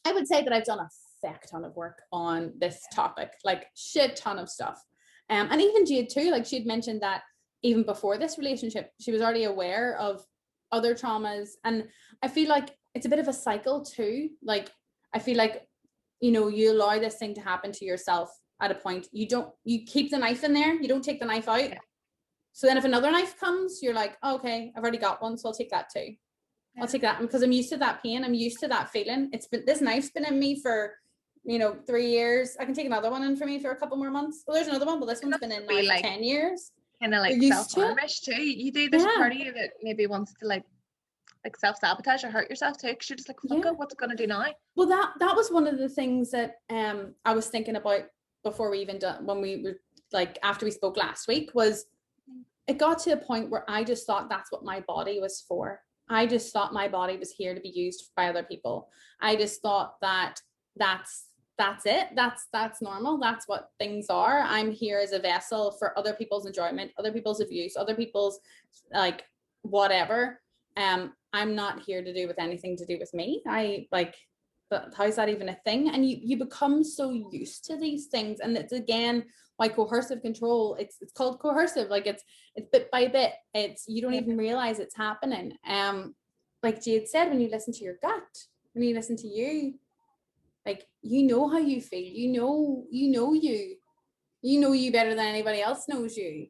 I would say that I've done a feck ton of work on this topic, like shit ton of stuff. And even Jade too, like she'd mentioned that even before this relationship, she was already aware of other traumas. And I feel like it's a bit of a cycle too. Like I feel like, you know, you allow this thing to happen to yourself at a point. You keep the knife in there, you don't take the knife out. Yeah. So then if another knife comes, you're like, oh, okay, I've already got one, so I'll take that too. Yeah. I'll take that because I'm used to that pain. I'm used to that feeling. This knife's been in me for, 3 years. I can take another one in for me for a couple more months. Well, there's another one, but this one's been in now for 10 years. Kind of like self-harmish too. You do, there's part of you that maybe wants to like self-sabotage or hurt yourself too, because you're just like, fuck it, what's it gonna do now? Well, that was one of the things that I was thinking about before we even done, when we were like, after we spoke last week, was it got to a point where I just thought that's what my body was for. I just thought my body was here to be used by other people. I just thought that that's it. That's normal. That's what things are. I'm here as a vessel for other people's enjoyment, other people's abuse, other people's like whatever. I'm not here to do with anything to do with me. But how's that even a thing? And you become so used to these things. And it's again why coercive control, it's called coercive. Like it's bit by bit. You don't even realize it's happening. Like Jade said, when you listen to your gut, when you listen to you, like, you know how you feel, you know you better than anybody else knows you.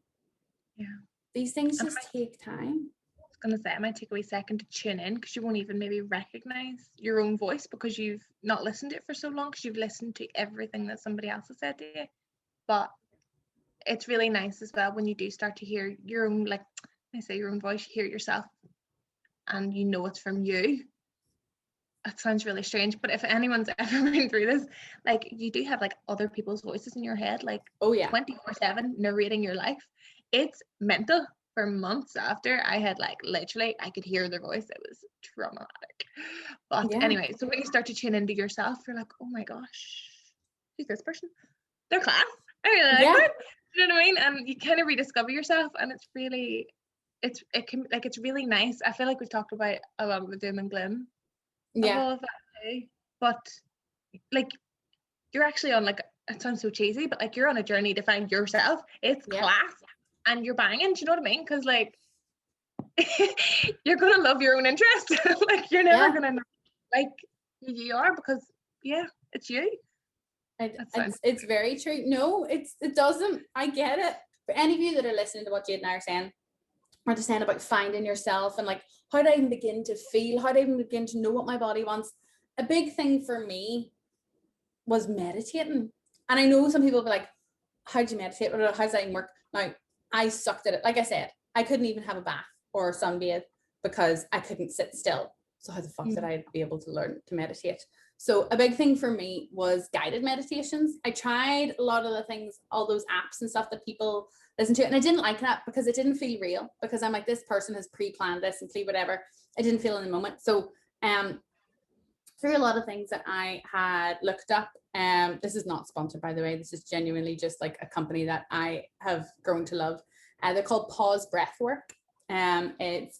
Yeah. These things just take time. I was going to say, it might take a wee second to tune in, because you won't even maybe recognize your own voice because you've not listened to it for so long, because you've listened to everything that somebody else has said to you. But it's really nice as well when you do start to hear your own, like I say, your own voice, you hear it yourself, and you know it's from you. It sounds really strange, but if anyone's ever been through this, like, you do have like other people's voices in your head, like 24/7 narrating your life. It's mental. For months after, I had like literally, I could hear their voice. It was traumatic. But anyway, so when you start to tune into yourself, you're like, oh my gosh, who's this person? They're class. I really like them. You know what I mean? And you kind of rediscover yourself, and it's really, it's really nice. I feel like we've talked about a lot of the doom and gloom of all of that too. But like, you're actually on, like, it sounds so cheesy, but like, you're on a journey to find yourself. It's class, and you're banging. Do you know what I mean? Because like, you're gonna love your own interest. Like, you're never gonna know, like, who you are, because It's you. It's very true. No, it doesn't. I get it. For any of you that are listening to what Jade and I are saying, we're just saying about finding yourself and like, how do I even begin to feel? How do I even begin to know what my body wants? A big thing for me was meditating. And I know some people will be like, how do you meditate? Or how's that even work? Now, I sucked at it. Like I said, I couldn't even have a bath or sunbathe because I couldn't sit still. So how the fuck did I be able to learn to meditate? So a big thing for me was guided meditations. I tried a lot of the things, all those apps and stuff that people listen to, and I didn't like that because it didn't feel real, because I'm like, this person has pre-planned this and whatever. I didn't feel in the moment. So through a lot of things that I had looked up, this is not sponsored, by the way, this is genuinely just like a company that I have grown to love. They're called Paws Breathwork. It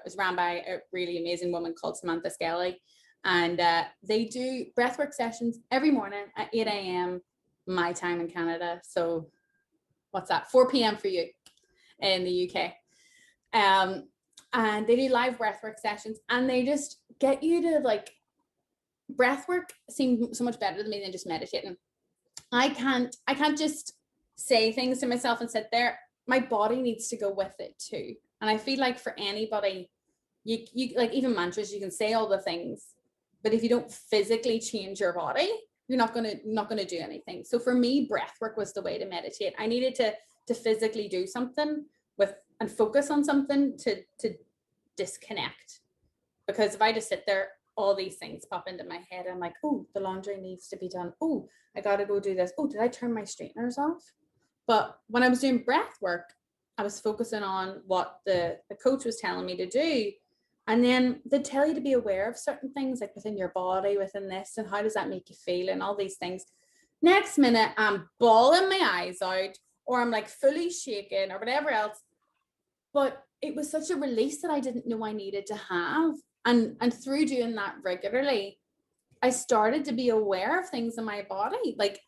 was ran by a really amazing woman called Samantha Skelly, and they do breathwork sessions every morning at 8 a.m. my time in Canada. So what's that, 4 p.m. for you in the UK. And they do live breathwork sessions, and they just get you to like, breathwork seems so much better to me than just meditating. I can't just say things to myself and sit there. My body needs to go with it too. And I feel like for anybody, you like, even mantras, you can say all the things, but if you don't physically change your body, you're not gonna do anything. So for me, breath work was the way to meditate. I needed to physically do something and focus on something to disconnect. Because if I just sit there, all these things pop into my head. I'm like, oh, the laundry needs to be done. Oh, I gotta go do this. Oh, did I turn my straighteners off? But when I was doing breath work, I was focusing on what the coach was telling me to do. And then they tell you to be aware of certain things, like within your body, within this, and how does that make you feel, and all these things. Next minute, I'm bawling my eyes out, or I'm like fully shaking, or whatever else. But it was such a release that I didn't know I needed to have. And through doing that regularly, I started to be aware of things in my body. Like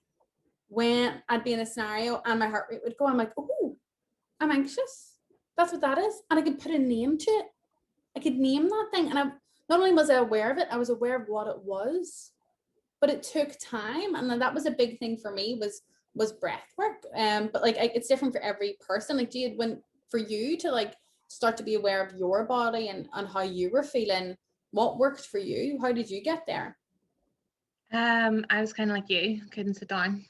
when I'd be in a scenario and my heart rate would go, I'm like, oh, I'm anxious. That's what that is. And I could put a name to it. I could name that thing. And not only was I aware of it, I was aware of what it was. But it took time. And then that was a big thing for me was breath work. But like it's different for every person. Like Jade, for you to like start to be aware of your body and how you were feeling, what worked for you? How did you get there? I was kind of like you, couldn't sit down,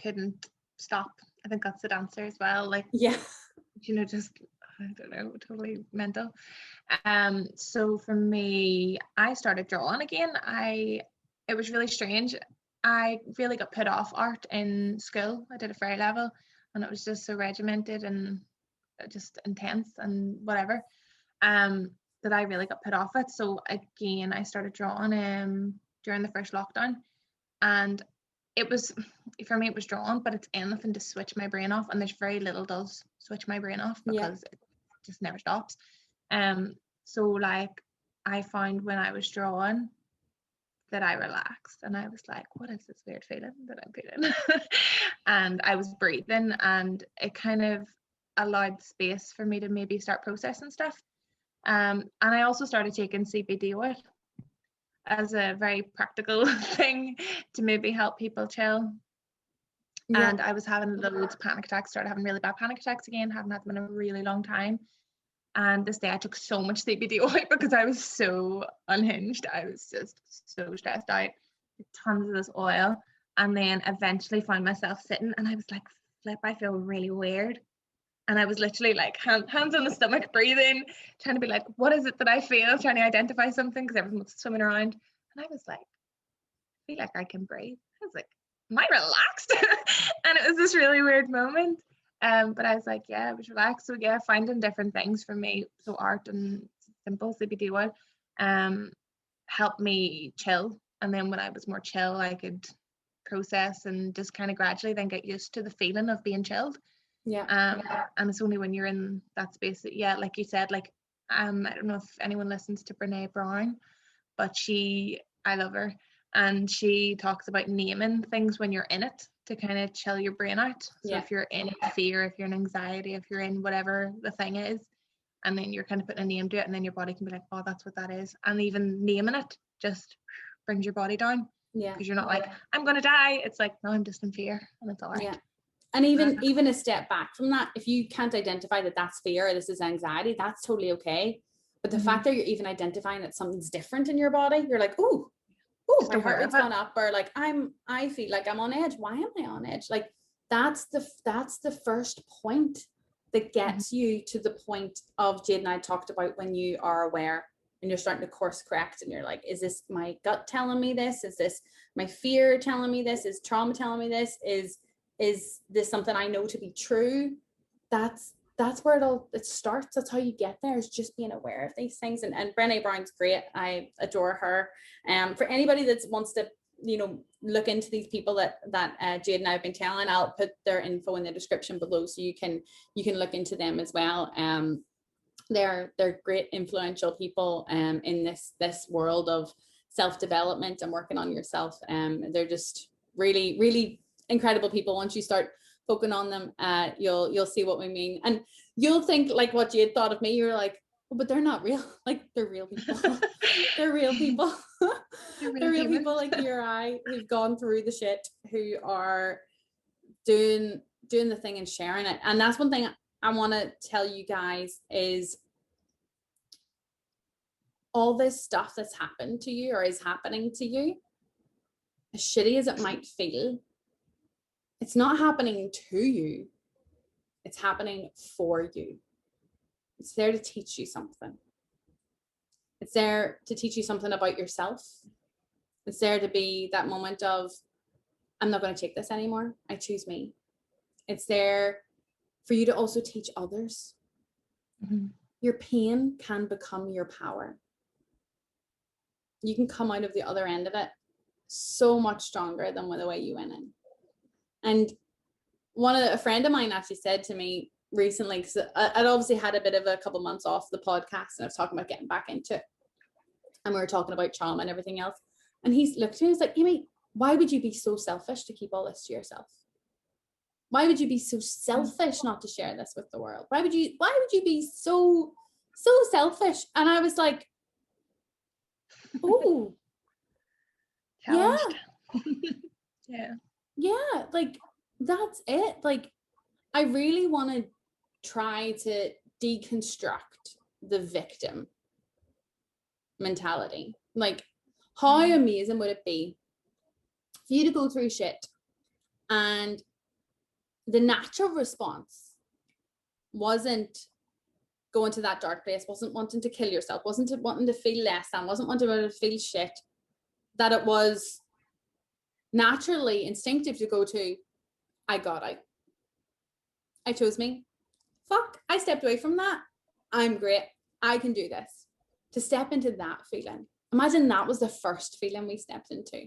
couldn't stop. I think that's the answer as well. Like, yeah, just, I don't know, totally mental. So for me, I started drawing again. It was really strange. I really got put off art in school. I did a fairy level, and it was just so regimented and just intense and whatever, that I really got put off it. So again, I started drawing during the first lockdown, and it was, for me, it was drawing, but it's anything to switch my brain off, and there's very little does switch my brain off because it just never stops. So like I found when I was drawing that I relaxed, and I was like, what is this weird feeling that I'm feeling? And I was breathing, and it kind of allowed space for me to maybe start processing stuff. And I also started taking CBD oil as a very practical thing to maybe help people chill. Yeah. And I was having loads of panic attacks, started having really bad panic attacks again, haven't had them in a really long time. And this day I took so much CBD oil because I was so unhinged. I was just so stressed out, tons of this oil. And then eventually found myself sitting, and I was like, flip, I feel really weird. And I was literally like hands on the stomach, breathing, trying to be like, what is it that I feel? Trying to identify something because everyone was swimming around. And I was like, I feel like I can breathe. I was like, am I relaxed? And it was this really weird moment. But I was like, yeah, I was relaxed. So yeah, finding different things for me. So art and simple CBD oil helped me chill. And then when I was more chill, I could process and just kind of gradually then get used to the feeling of being chilled. And it's only when you're in that space that, like you said, like I don't know if anyone listens to Brene Brown, but I love her, and she talks about naming things when you're in it to kind of chill your brain out. So if you're in fear, if you're in anxiety, if you're in whatever the thing is, and then you're kind of putting a name to it, and then your body can be like, oh, that's what that is. And even naming it just brings your body down. Yeah. Because you're not like, I'm going to die. It's like, no, I'm just in fear, and it's all right. Yeah. And even a step back from that, if you can't identify that that's fear or this is anxiety, that's totally okay. But the fact that you're even identifying that something's different in your body, you're like, oh, my heart rate's gone up, or like I feel like I'm on edge. Why am I on edge? Like that's the first point that gets you to the point of Jade and I talked about, when you are aware and you're starting to course correct and you're like, is this my gut telling me this? Is this my fear telling me this? Is trauma telling me this? Is this something I know to be true? That's where it starts. That's how you get there, is just being aware of these things. And Brené Brown's great. I adore her. For anybody that wants to, look into these people that Jade and I have been telling, I'll put their info in the description below, so you can look into them as well. They're great, influential people in this world of self-development and working on yourself. They're just really, really incredible people. Once you start focusing on them, you'll see what we mean, and you'll think like what Jade thought of me. You're like, oh, but they're not real. Like, they're real people. They're real people. They're real people like you or I, who've gone through the shit, who are doing the thing and sharing it. And that's one thing I want to tell you guys, is all this stuff that's happened to you or is happening to you, as shitty as it might feel, it's not happening to you. It's happening for you. It's there to teach you something. It's there to teach you something about yourself. It's there to be that moment of, I'm not going to take this anymore. I choose me. It's there for you to also teach others. Your pain can become your power. You can come out of the other end of it so much stronger than the way you went in. And a friend of mine actually said to me recently, because I'd obviously had a bit of a couple months off the podcast, and I was talking about getting back into it, and we were talking about trauma and everything else, and he's looked at me and he's like, Amy, why would you be so selfish to keep all this to yourself? Why would you be so selfish not to share this with the world? Why would you be so selfish? And I was like, oh, yeah. Yeah, like that's it. Like, I really want to try to deconstruct the victim mentality. Like, how amazing would it be for you to go through shit and the natural response wasn't going to that dark place, wasn't wanting to kill yourself, wasn't wanting to feel less than, wasn't wanting to feel shit, that it was naturally instinctive to go to, I got out. I chose me. Fuck, I stepped away from that. I'm great. I can do this. To step into that feeling. Imagine that was the first feeling we stepped into,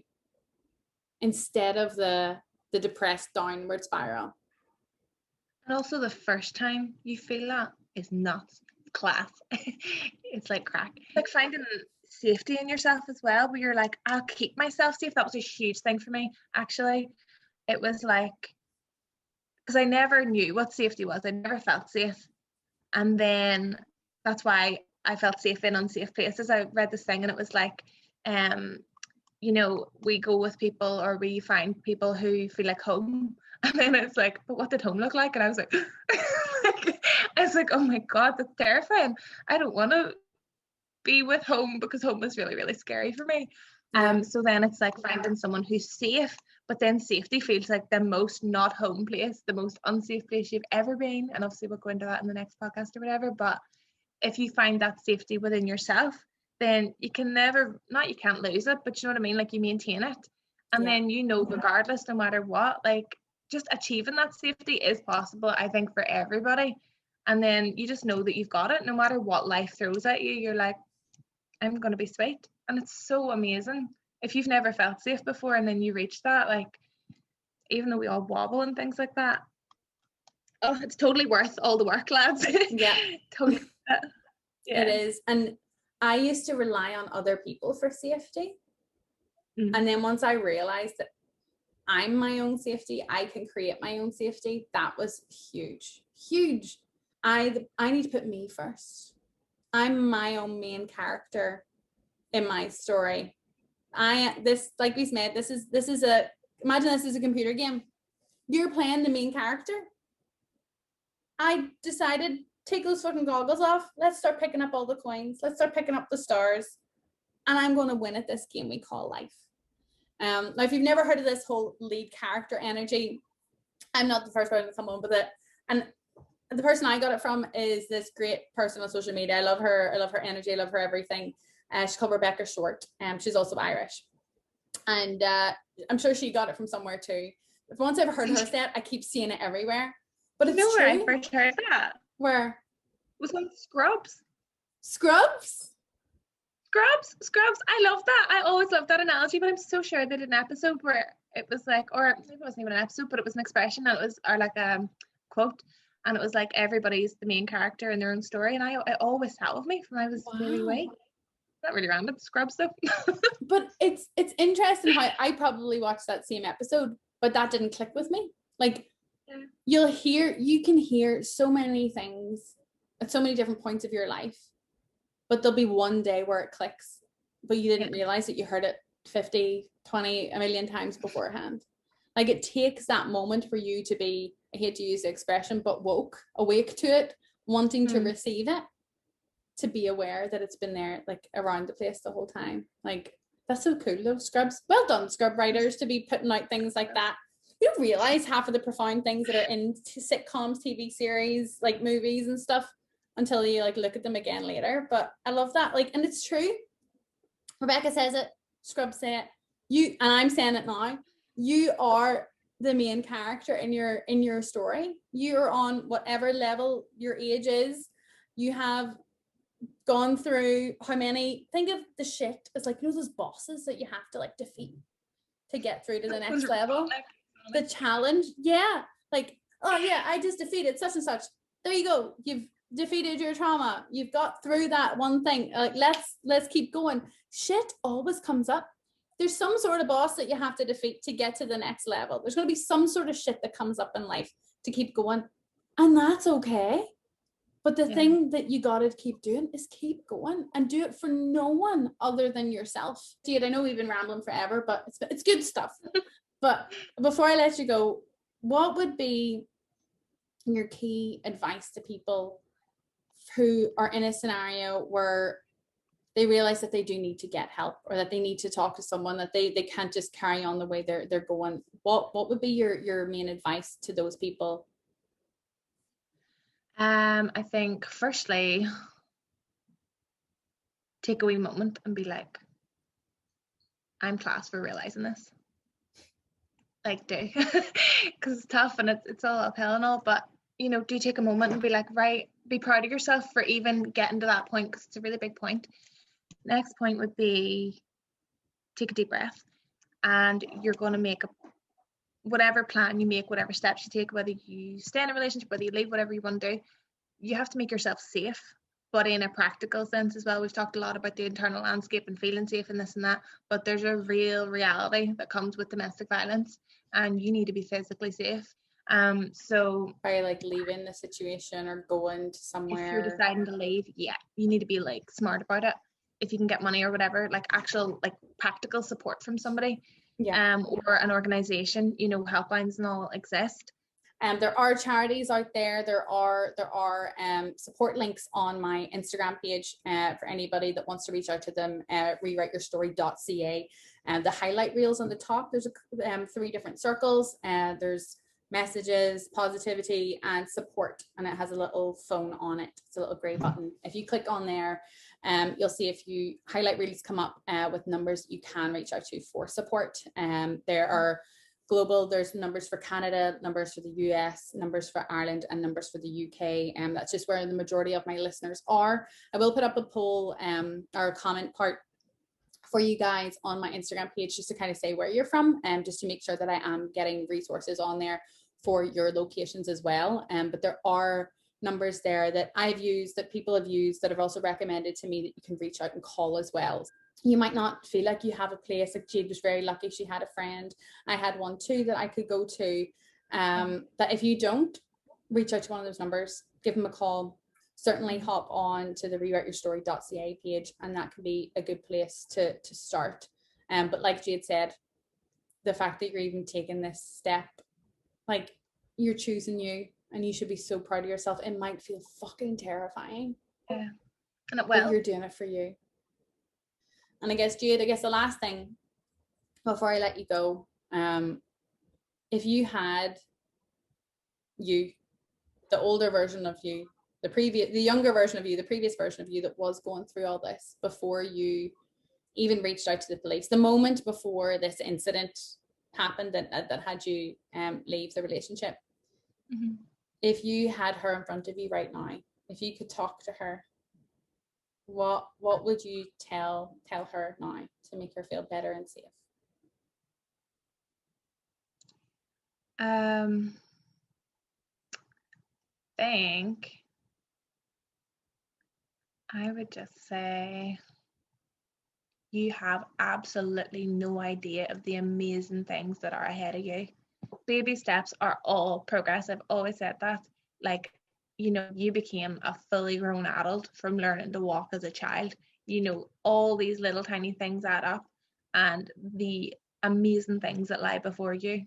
instead of the depressed downward spiral. And also, the first time you feel that is not class. It's like crack. Like finding safety in yourself as well, where you're like, I'll keep myself safe. That was a huge thing for me, actually. It was like, because I never knew what safety was. I never felt safe. And then that's why I felt safe in unsafe places. I read this thing and it was like, we go with people, or we find people who feel like home. And then it's like, but what did home look like? And I was like, oh my God, that's terrifying. I don't want to be with home, because home is really, really scary for me. So then it's like finding someone who's safe, but then safety feels like the most not home place, the most unsafe place you've ever been. And obviously we'll go into that in the next podcast or whatever. But if you find that safety within yourself, then you can you can't lose it, but you know what I mean? Like, you maintain it. And then, regardless, no matter what, like, just achieving that safety is possible, I think, for everybody. And then you just know that you've got it. No matter what life throws at you, you're like, I'm going to be sweet. And it's so amazing. If you've never felt safe before and then you reach that, like, even though we all wobble and things like that, it's totally worth all the work, lads. Yeah. Totally. Yeah. It is. And I used to rely on other people for safety. And then once I realized that I'm my own safety, I can create my own safety, that was huge. I need to put me first. I'm my own main character in my story. Like we said, imagine this is a computer game. You're playing the main character. I decided, take those fucking goggles off. Let's start picking up all the coins. Let's start picking up the stars. And I'm going to win at this game we call life. Now, if you've never heard of this whole lead character energy, I'm not the first person to come on with it. And the person I got it from is this great person on social media. I love her. I love her energy. I love her everything. She's called Rebecca Short. She's also Irish. And I'm sure she got it from somewhere too. But once I've heard her say it, I keep seeing it everywhere. But it's true. Where I first heard that? Where? It was on Scrubs. Scrubs? Scrubs. I love that. I always love that analogy, but I'm so sure they did an episode where it was like, or maybe it wasn't even an episode, but it was an expression, and it was, or like a quote, and it was like everybody's the main character in their own story, and I always sat with me from I was really wee. Not really random, Scrubs though. But it's interesting how I probably watched that same episode, but that didn't click with me. Like, you can hear so many things at so many different points of your life, but there'll be one day where it clicks, but you didn't realize that you heard it 50, 20, a million times beforehand. Like, it takes that moment for you to be, I hate to use the expression, but awake to it, wanting to receive it, to be aware that it's been there, like, around the place the whole time. Like, that's so cool though. Scrubs, well done, Scrub writers, to be putting out things like that. You don't realize half of the profound things that are in sitcoms, TV series, like movies and stuff, until you like look at them again later. But I love that. Like, and it's true. Rebecca says it, Scrubs say it, and I'm saying it now. You are the main character in your story. You're on whatever level your age is. You have gone through how many, think of the shit as like, those bosses that you have to like defeat to get through to the next level. The challenge, like, oh yeah, I just defeated such and such. There you go. You've defeated your trauma. You've got through that one thing. Like, let's keep going. Shit always comes up. There's some sort of boss that you have to defeat to get to the next level. There's going to be some sort of shit that comes up in life to keep going, and that's okay. But the thing that you got to keep doing is keep going, and do it for no one other than yourself. Jade, I know we've been rambling forever, but it's good stuff. But before I let you go, what would be your key advice to people who are in a scenario where they realize that they do need to get help, or that they need to talk to someone, that they can't just carry on the way they're going? What would be your main advice to those people? I think firstly, take a wee moment and be like, I'm class for realizing this. Like, do, because it's tough and it's all uphill and all, but do take a moment and be like, right, be proud of yourself for even getting to that point, because it's a really big point. Next point would be take a deep breath, and you're going to make whatever plan you make, whatever steps you take, whether you stay in a relationship, whether you leave, whatever you want to do, you have to make yourself safe, but in a practical sense as well. We've talked a lot about the internal landscape and feeling safe and this and that, but there's a real reality that comes with domestic violence, and you need to be physically safe. So by like leaving the situation or going to somewhere, if you're deciding to leave, you need to be like smart about it. If you can get money or whatever, like actual like practical support from somebody, or an organization, helplines and all exist. There are charities out there. There are support links on my Instagram page for anybody that wants to reach out to them. Rewriteyourstory.ca, and the highlight reels on the top. There's 3 different circles. There's messages, positivity, and support, and it has a little phone on it. It's a little gray button. If you click on there, you'll see if you highlight reels come up with numbers you can reach out to for support. There are global, there's numbers for Canada, numbers for the US, numbers for Ireland, and numbers for the UK. And that's just where the majority of my listeners are. I will put up a poll or a comment part for you guys on my Instagram page, just to kind of say where you're from, and just to make sure that I am getting resources on there for your locations as well. But there are numbers there that I've used, that people have used, that have also recommended to me that you can reach out and call as well. You might not feel like you have a place. Like Jade was very lucky, she had a friend. I had one too that I could go to. That if you don't, reach out to one of those numbers, give them a call. Certainly hop on to the rewriteyourstory.ca page, and that can be a good place to start. But like Jade said, the fact that you're even taking this step, like, you're choosing you, and you should be so proud of yourself. It might feel fucking terrifying. Yeah. And it will. But you're doing it for you. And I guess, Jade, the last thing before I let you go, if you had the older version of you, the younger version of you, the previous version of you that was going through all this before you even reached out to the police, the moment before this incident happened that had you leave the relationship, if you had her in front of you right now, if you could talk to her, what would you tell her now to make her feel better and safe? Think I would just say you have absolutely no idea of the amazing things that are ahead of you. Baby steps are all progress. I've always said that. Like, you know, you became a fully grown adult from learning to walk as a child. You know, all these little tiny things add up, and the amazing things that lie before you.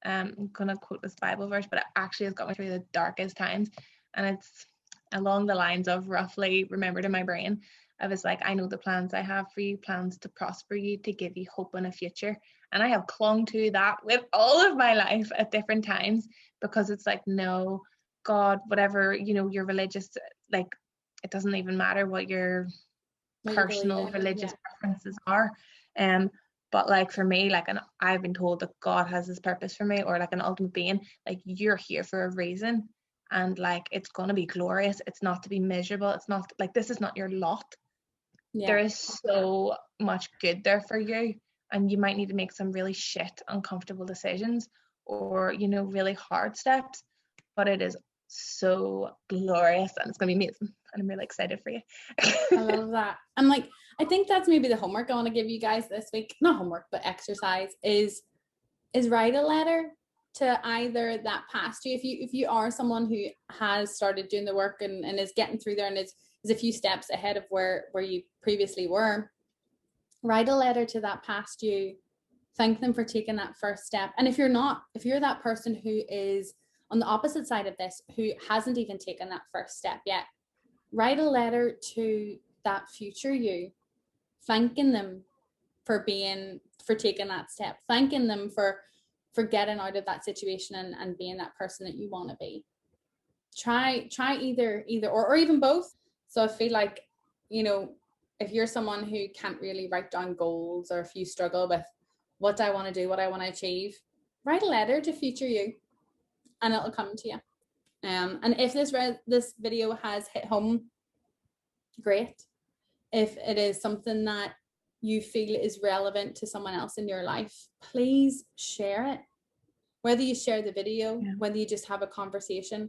I'm gonna quote this Bible verse, but it actually has got me through the darkest times, and it's along the lines of, roughly remembered in my brain, I was like, I know the plans I have for you, plans to prosper you, to give you hope and a future. And I have clung to that with all of my life at different times, because it's like, no, God, whatever, you know, your religious, like, it doesn't even matter what your personal religious preferences are. But like, for me, like, and I've been told that God has his purpose for me, or like an ultimate being, like, you're here for a reason, and like, it's going to be glorious. It's not to be miserable. It's not like, this is not your lot. There is so much good there for you, and you might need to make some really shit uncomfortable decisions, or, you know, really hard steps, but it is so glorious, and it's gonna be amazing, and I'm really excited for you. I love that. I'm like, I think that's maybe the homework I want to give you guys this week. Not homework, but exercise is write a letter to either that past you. If you are someone who has started doing the work and is getting through there and is a few steps ahead of where you previously were, write a letter to that past you. Thank them for taking that first step. And if you're that person who is on the opposite side of this, who hasn't even taken that first step yet, write a letter to that future you, thanking them for taking that step, thanking them for getting out of that situation and being that person that you want to be. Try either or even both. So I feel like, you know, if you're someone who can't really write down goals, or if you struggle with what do I want to do, what I want to achieve, write a letter to future you, and it'll come to you. And if this video has hit home, great. If it is something that you feel is relevant to someone else in your life, please share it. Whether you share the video, whether you just have a conversation,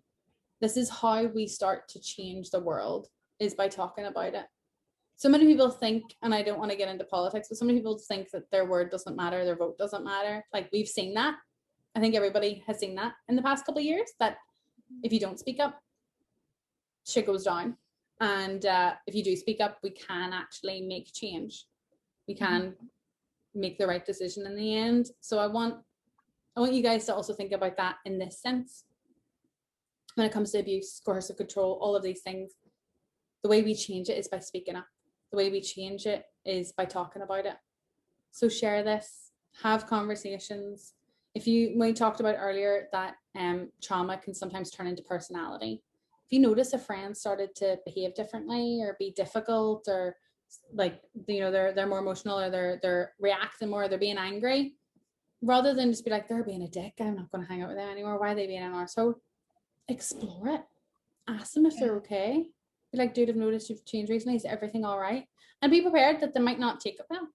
this is how we start to change the world, is by talking about it. So many people think, and I don't want to get into politics, but so many people think that their word doesn't matter, their vote doesn't matter. Like, we've seen that. I think everybody has seen that in the past couple of years, that if you don't speak up, shit goes down. And if you do speak up, we can actually make change. We can make the right decision in the end. So I want you guys to also think about that in this sense. When it comes to abuse, coercive control, all of these things, the way we change it is by speaking up. The way we change it is by talking about it. So share this, have conversations. When we talked about earlier that trauma can sometimes turn into personality. If you notice a friend started to behave differently or be difficult, or like, you know, they're more emotional, or they're reacting more, or they're being angry, rather than just be like, they're being a dick, I'm not going to hang out with them anymore, why are they being an arsehole? Explore it. Ask them if they're okay. Be like, dude, I've noticed you've changed recently, is everything all right? And be prepared that they might not take it well,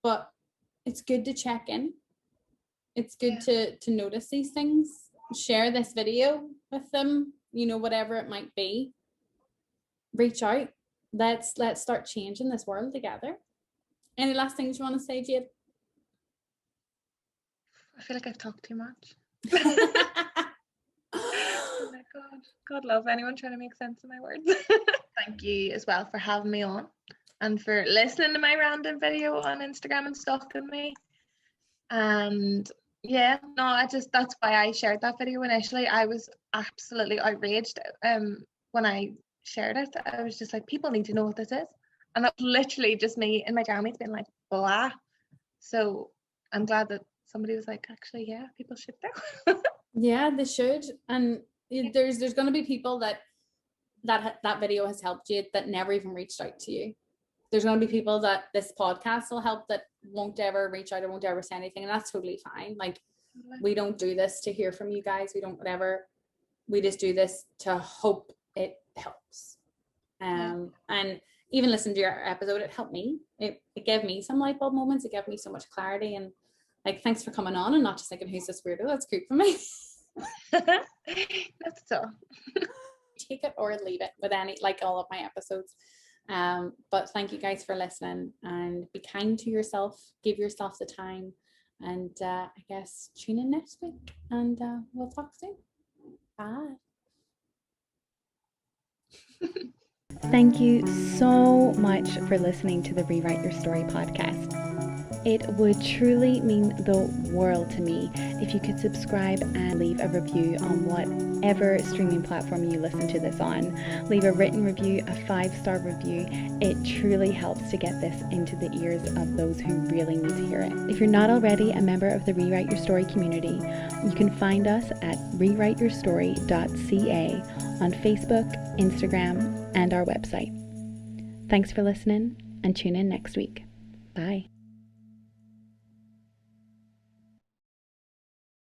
but it's good to check in. It's good to notice these things. Share this video with them, you know, whatever it might be. Reach out. Let's start changing this world together. Any last things you want to say, Jade? I feel like I've talked too much. Oh my God love anyone trying to make sense of my words. Thank you as well for having me on. and for listening to my random video on Instagram and stalking me. And yeah, no, that's why I shared that video initially. I was absolutely outraged when I shared it. I was just like, people need to know what this is. And that was literally just me in my jammies being like, blah. So I'm glad that somebody was like, actually, yeah, people should know. Yeah, they should. And there's going to be people that video has helped you that never even reached out to you. There's going to be people that this podcast will help that won't ever reach out or won't ever say anything, and that's totally fine. Like, we don't do this to hear from you guys. We don't whatever. We just do this to hope it helps. And even listening to your episode, it helped me. It gave me some light bulb moments. It gave me so much clarity, and like, thanks for coming on and not just thinking, who's this weirdo? That's great for me. That's so. Take it or leave it with like all of my episodes. But thank you guys for listening, and be kind to yourself, give yourself the time, and I guess tune in next week, and we'll talk soon. Bye. Thank you so much for listening to the Rewrite Your Story podcast. It would truly mean the world to me if you could subscribe and leave a review on whatever streaming platform you listen to this on. Leave a written review, a 5-star review. It truly helps to get this into the ears of those who really need to hear it. If you're not already a member of the Rewrite Your Story community, you can find us at rewriteyourstory.ca on Facebook, Instagram, and our website. Thanks for listening, and tune in next week. Bye.